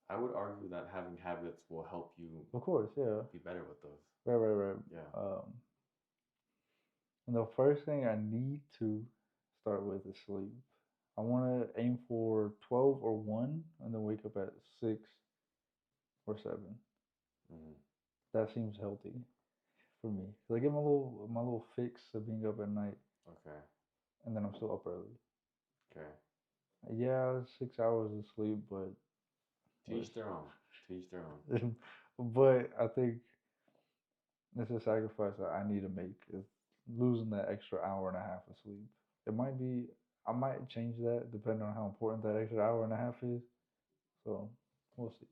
I would argue that having habits will help you
Of course, yeah.
be better with those.
Right.
Yeah.
And the first thing I need to start with is sleep. I want to aim for 12 or 1 and then wake up at 6 or 7.
Mm-hmm.
That seems healthy for me. I get my little fix of being up at night,
Okay.
and then I'm still up early.
Okay.
Yeah, 6 hours of sleep, but
To each their own. To each their own.
but I think it's a sacrifice that I need to make is losing that extra hour and a half of sleep. It might be I might change that depending on how important that extra hour and a half is. So we'll see.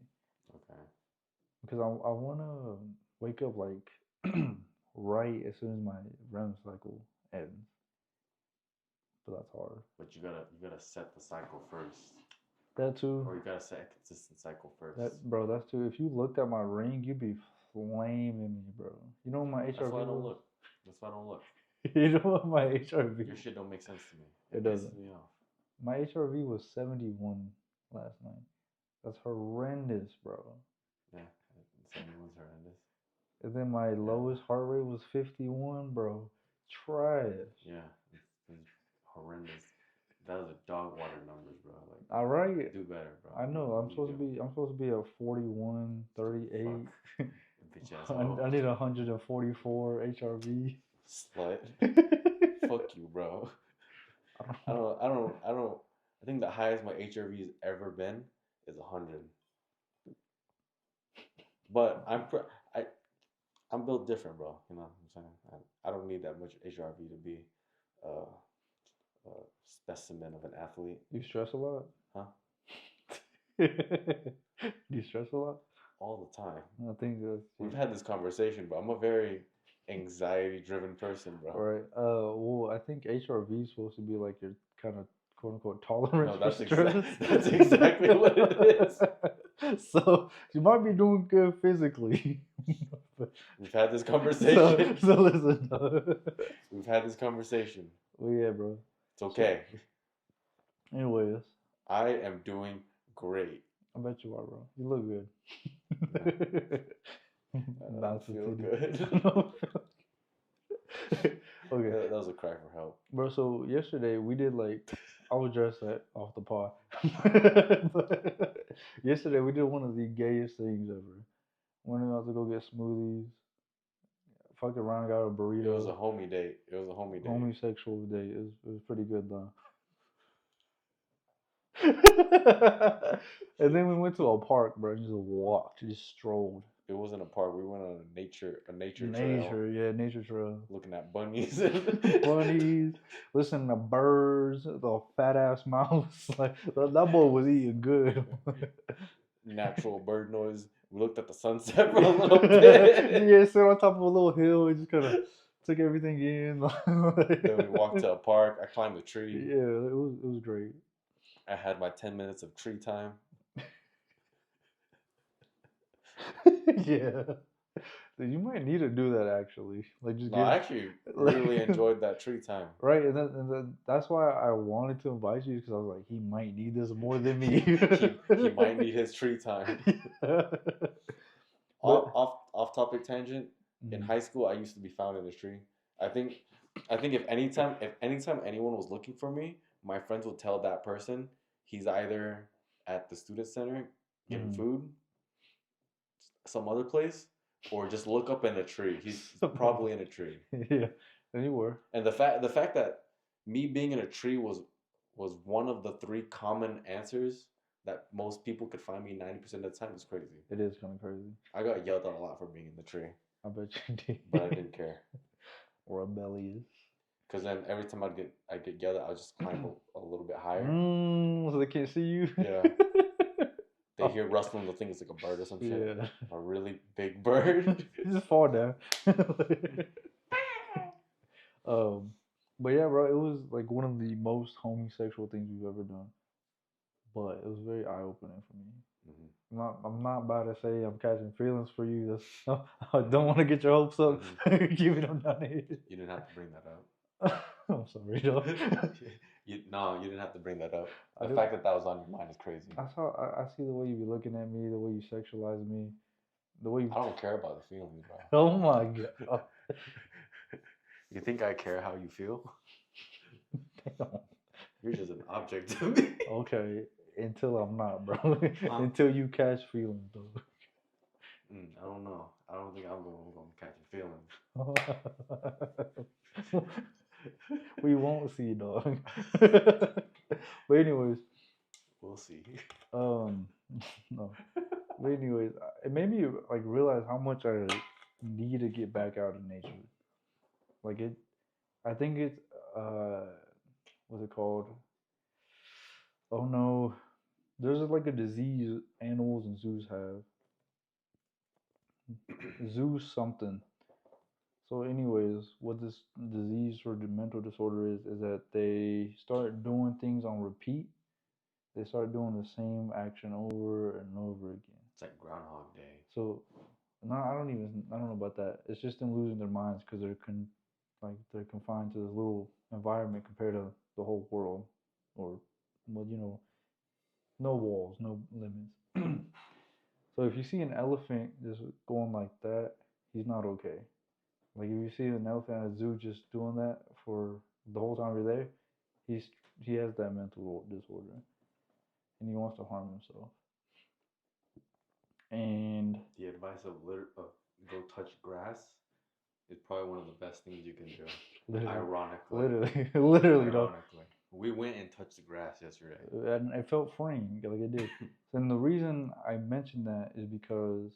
Okay.
Because I wanna wake up like right as soon as my REM cycle ends. But that's hard.
But you gotta set the cycle first.
That too.
Or you gotta set a consistent cycle first.
That's too. If you looked at my ring, you'd be flaming me, bro. You know what my HRV
That's why I don't
was?
look. That's why I don't look.
You know what my HRV?
Your shit don't make sense to me.
It
pisses
doesn't.
me off.
My HRV was 71 last night. That's horrendous, bro.
Yeah, 71's horrendous.
And then my lowest heart rate was 51, bro. Trash.
Yeah, it's horrendous. That was a dog water numbers, bro. Like,
All right.
do better, bro.
I know.
What are you doing?
I'm supposed to be at 41, 38.
Fuck. Bitch asshole.
I need 144 HRV.
Slut. Fuck you, bro. I don't. I think the highest my HRV has ever been is 100. But I'm built different, bro. You know what I'm saying? I don't need that much HRV to be a specimen of an athlete.
You stress a lot?
Huh?
Do you stress a lot?
All the time.
I think that's.
We've had this conversation, but I'm a very anxiety-driven person, bro.
Right. Well, I think HRV is supposed to be like your kind of quote unquote tolerance
No,
for stress.
that's exactly what it is.
So you might be doing good physically.
We've had this conversation.
So listen.
We've had this conversation.
Well, yeah, bro.
It's okay.
Anyways,
I am doing great.
I bet you are, bro. You look good.
I don't feel good.
Okay.
That was a cry for help.
Bro, so yesterday we did I was dressed off the pod. Yesterday we did one of the gayest things ever. Went out to go get smoothies. Fucked around, got a burrito.
It was a homie date.
Homosexual date. It was pretty good though. And then we went to a park, bro, and just walked, just strolled.
It wasn't a park. We went on a nature trail.
Nature trail.
Looking at bunnies.
Bunnies, listening to birds, the fat ass mouse. Like that boy was eating good.
natural bird noise. We looked at the sunset for a little bit.
Yeah, sit on top of a little hill and just kind of took everything in.
Then we walked to a park. I climbed a tree.
Yeah, it was great.
I had my 10 minutes of tree time.
Yeah. Dude, you might need to do that actually. Like just
No, I actually really enjoyed that tree time.
Right, and then that's why I wanted to invite you because I was like, he might need this more than me.
he might need his tree time.
Yeah. But
Off topic tangent. In high school, I used to be found in a tree. I think if anytime anyone was looking for me, my friends would tell that person he's either at the student center getting food, some other place, or just look up in a tree. He's probably in a tree.
Yeah, and you were.
And the fact that me being in a tree was one of the three common answers that most people could find me 90% of the time is crazy.
It is kind of crazy.
I got yelled at a lot for being in the tree.
I bet you did.
But I didn't care.
Rebellious.
Because then every time I'd get yelled at, I would just climb a little bit higher.
So they can't see you.
Yeah. They hear rustling, they'll think it's like a bird or some shit.
Yeah.
A really big bird.
You just fall down. But yeah, bro, it was like one of the most homosexual things we've ever done. But it was very eye opening for me.
Mm-hmm.
I'm not about to say I'm catching feelings for you. I don't want to get your hopes up.
Mm-hmm.
Giving them down here.
You didn't have to bring that up.
I'm sorry, dog.
You didn't have to bring that up. The fact that was on your mind is crazy.
I see the way you be looking at me, the way you sexualize me, the way you.
I don't care about the feelings, bro.
Oh my god.
You think I care how you feel?
Damn.
You're just an object to me.
Okay, until I'm not, bro. Until you catch feelings, though.
I don't know. I don't think I'm going to catch feelings.
We won't see, dog. But anyways,
we'll see.
No. But anyways, it made me like realize how much I need to get back out in nature. Like I think it's what's it called? Oh no, there's like a disease animals and zoos have. Zoo something. So, anyways, what this disease or the mental disorder is that they start doing things on repeat. They start doing the same action over and over again.
It's like Groundhog Day.
So, no, I don't know about that. It's just them losing their minds because they're confined to this little environment compared to the whole world, or well, no walls, no limits. So if you see an elephant just going like that, he's not okay. Like if you see an elephant at a zoo just doing that for the whole time you're there, he has that mental disorder, and he wants to harm himself. And
the advice of go touch grass is probably one of the best things you can do. Ironically.
Literally,
Ironically. We went and touched the grass yesterday.
And it felt freeing, like it did. And the reason I mentioned that is because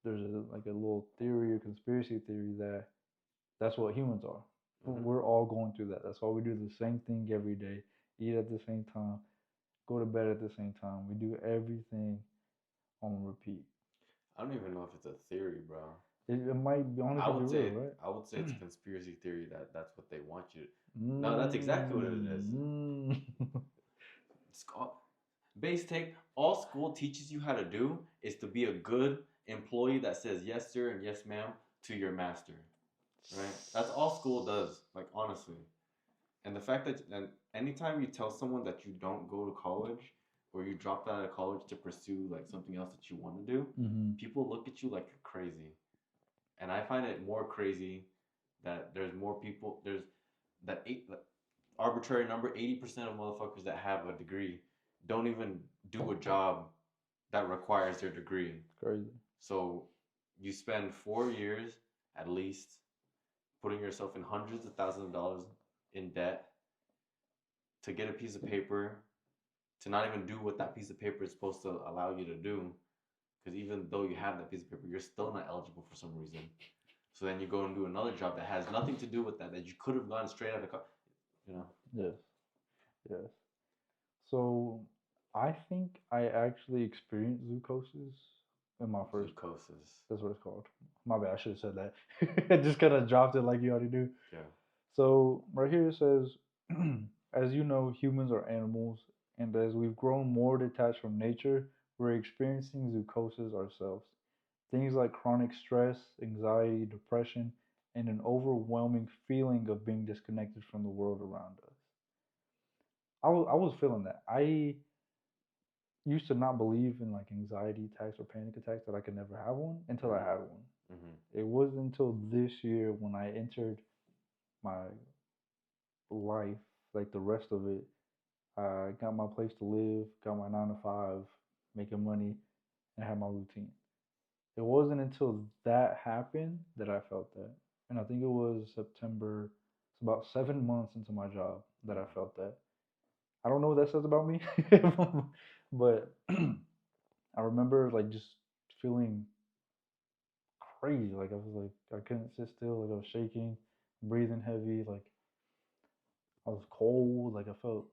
there's a little theory or conspiracy theory that's what humans are. Mm-hmm. We're all going through that. That's why we do the same thing every day. Eat at the same time. Go to bed at the same time. We do everything on repeat.
I don't even know if it's a theory, bro.
It might be honestly real, right?
I would say it's a conspiracy theory that's what they want you to. No, that's exactly what it is. It's called base take. All school teaches you how to do is to be a good employee that says yes sir and yes ma'am to your master. Right? That's all school does, like honestly. And the fact that anytime you tell someone that you don't go to college or you dropped out of college to pursue like something else that you want to do, people look at you like you're crazy. And I find it more crazy that there's more people, there's that arbitrary number, 80% of motherfuckers that have a degree don't even do a job that requires their degree.
Crazy.
So you spend 4 years at least putting yourself in hundreds of thousands of dollars in debt to get a piece of paper, to not even do what that piece of paper is supposed to allow you to do. Because even though you have that piece of paper, you're still not eligible for some reason. So then you go and do another job that has nothing to do with that you could have gone straight out of college,
Yes. So I think I actually experienced zoocosis in my first.
Zoocosis.
That's what it's called. My bad. I should have said that. I just kind of dropped it like you already knew.
Yeah.
So right here it says, as you know, humans are animals, and as we've grown more detached from nature, we're experiencing zoocosis ourselves. Things like chronic stress, anxiety, depression, and an overwhelming feeling of being disconnected from the world around us. I was feeling that. I used to not believe in like anxiety attacks or panic attacks that I could never have one until I had one.
Mm-hmm.
It wasn't until this year when I entered my life, like the rest of it, I got my place to live, got my 9 to 5, making money, and had my routine. It wasn't until that happened that I felt that. And I think it was September, it's about 7 months into my job that I felt that. I don't know what that says about me, but I remember like just feeling crazy. Like I was like, I couldn't sit still. Like I was shaking, breathing heavy. Like I was cold. Like I felt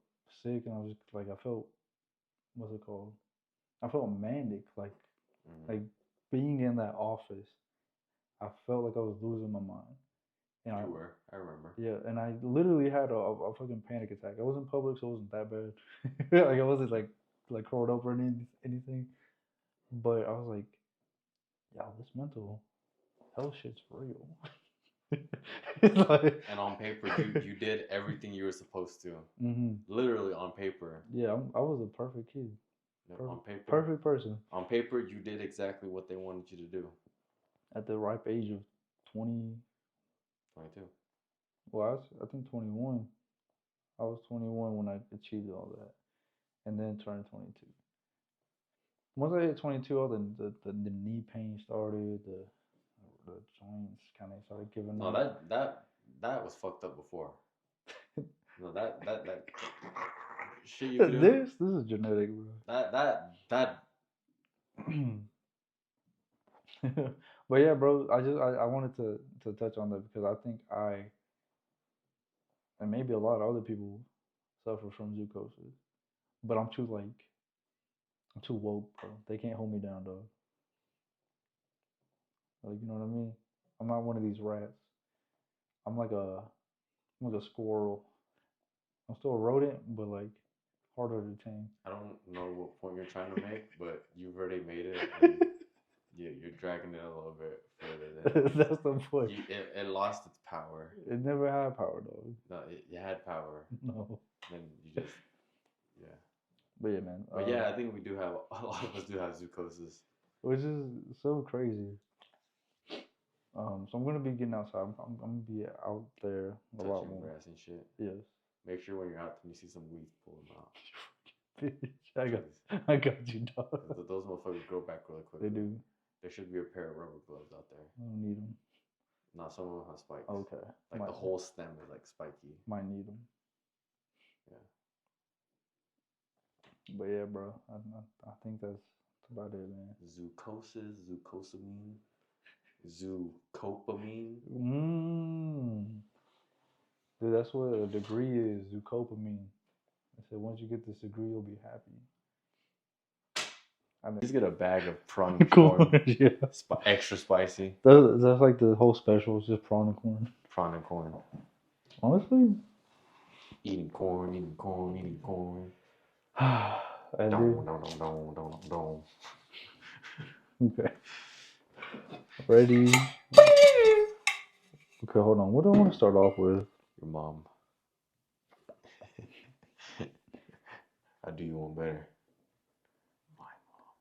sick, and I was just, like, I felt, what's it called? I felt manic. Like
Mm-hmm.
being in that office, I felt like I was losing my mind. And
You were. I remember.
yeah, and I literally had a fucking panic attack. I was in public, so it wasn't that bad. Like I wasn't like curled up or anything. But I was like, yeah, this mental health shit's real. It's like,
And on paper, you did everything you were supposed to.
hmm
Literally on paper.
yeah, I was a perfect kid,
No, on
perfect,
paper.
perfect person
On paper, you did exactly what they wanted you to do.
at the ripe age of 20.
22.
Well, I think 21. I was 21 when I achieved all that, and then turned 22. Once I hit 22, all the knee pain started, the joints kind of started giving
No,
out.
that was fucked up before. No, that shit you could do.
This is genetic, bro.
That
But yeah, bro, I wanted to touch on that because I think I and maybe a lot of other people suffer from zoocosis, but I'm too woke, bro. They can't hold me down, dog. Like, you know what I mean? I'm not one of these rats. I'm like a I'm like a squirrel. I'm still a rodent, but like harder to tame.
I don't know what point you're trying to make, but you've already made it, and you're dragging it a little bit further than it needs.
That's the point.
It lost its power.
It never had power, dog.
No, it had power,
No.
and you just yeah.
But yeah, man.
But yeah, I think we do have a lot of us do have zoocosis.
Which is so crazy. So I'm gonna be getting outside. I'm gonna be out there a lot
Touching
more.
grass and shit.
Yes.
Make sure when you're out and you see some weeds, pull them out.
Bitch,
Please.
I got you, dog.
Those motherfuckers grow back really quick.
They do.
There should be a pair of rubber gloves out there.
I don't need them.
Not some of them have spikes.
Okay.
Like the whole stem is like spiky.
Might need them.
Yeah.
But yeah, bro. I think that's about it, man.
Zoocosis, zoocosamine, zoocopamine.
Dude, that's what a degree is. Zoocopamine. I said once you get this degree, you'll be happy.
Just get a bag of prawn corn.
Yeah.
Extra spicy.
That's like the whole special. It's just prawn and corn.
Prawn and corn.
Honestly.
Eating corn, eating corn, eating corn.
I do.
Don't.
Okay. Ready? Okay, hold on. What do I want to start off with?
Your mom. I do you one better. My mom.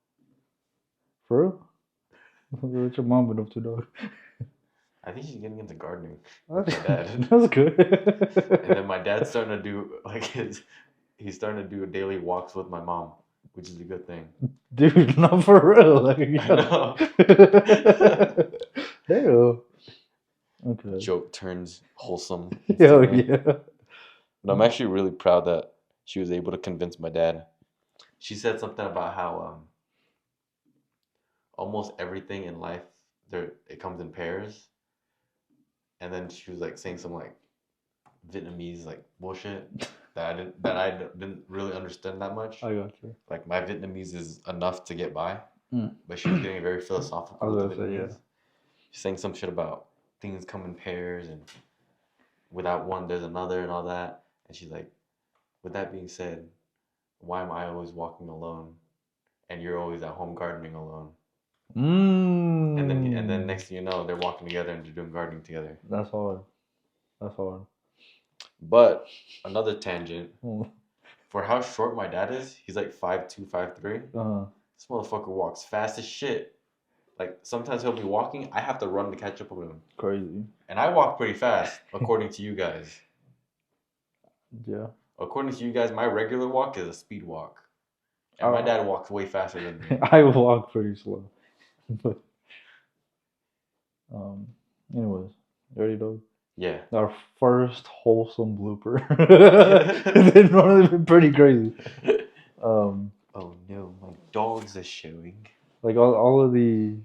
For real? What's your mom been up to, dog?
I think she's getting into gardening. With my dad.
That's good.
And then my dad's starting to do he's starting to do daily walks with my mom, which is a good thing.
Dude, not for real. Like,
I know.
Damn. Okay.
Joke turns wholesome.
Hell yeah.
But I'm actually really proud that she was able to convince my dad. She said something about how almost everything in life it comes in pairs. And then she was like saying some like Vietnamese like bullshit. that I didn't really understand that much.
I got you.
Like my Vietnamese is enough to get by,
Mm.
but she was getting very
I
philosophical
was
with the
gonna say,
Vietnamese.
yeah.
She's saying some shit about things come in pairs and without one there's another and all that. And she's like, with that being said, why am I always walking alone and you're always at home gardening alone? And then next thing you know, they're walking together and they're doing gardening together.
That's hard. That's hard.
But another tangent.
Oh.
For how short my dad is, he's like 5'2", 5'3".
Uh-huh.
This motherfucker walks fast as shit. Like sometimes he'll be walking, I have to run to catch up with him.
Crazy.
And I walk pretty fast, according to you guys.
Yeah.
According to you guys, my regular walk is a speed walk. And my dad walks way faster than me.
I walk pretty slow. But anyways, you ready, dog?
Yeah.
Our first wholesome blooper. It's normally been pretty crazy.
Oh no, my dogs are showing.
Like all the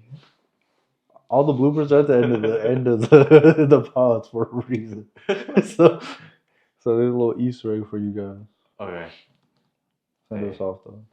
bloopers are at the end of the pods for a reason. So there's a little Easter egg for you guys.
Okay.
Send
Hey.
us off though.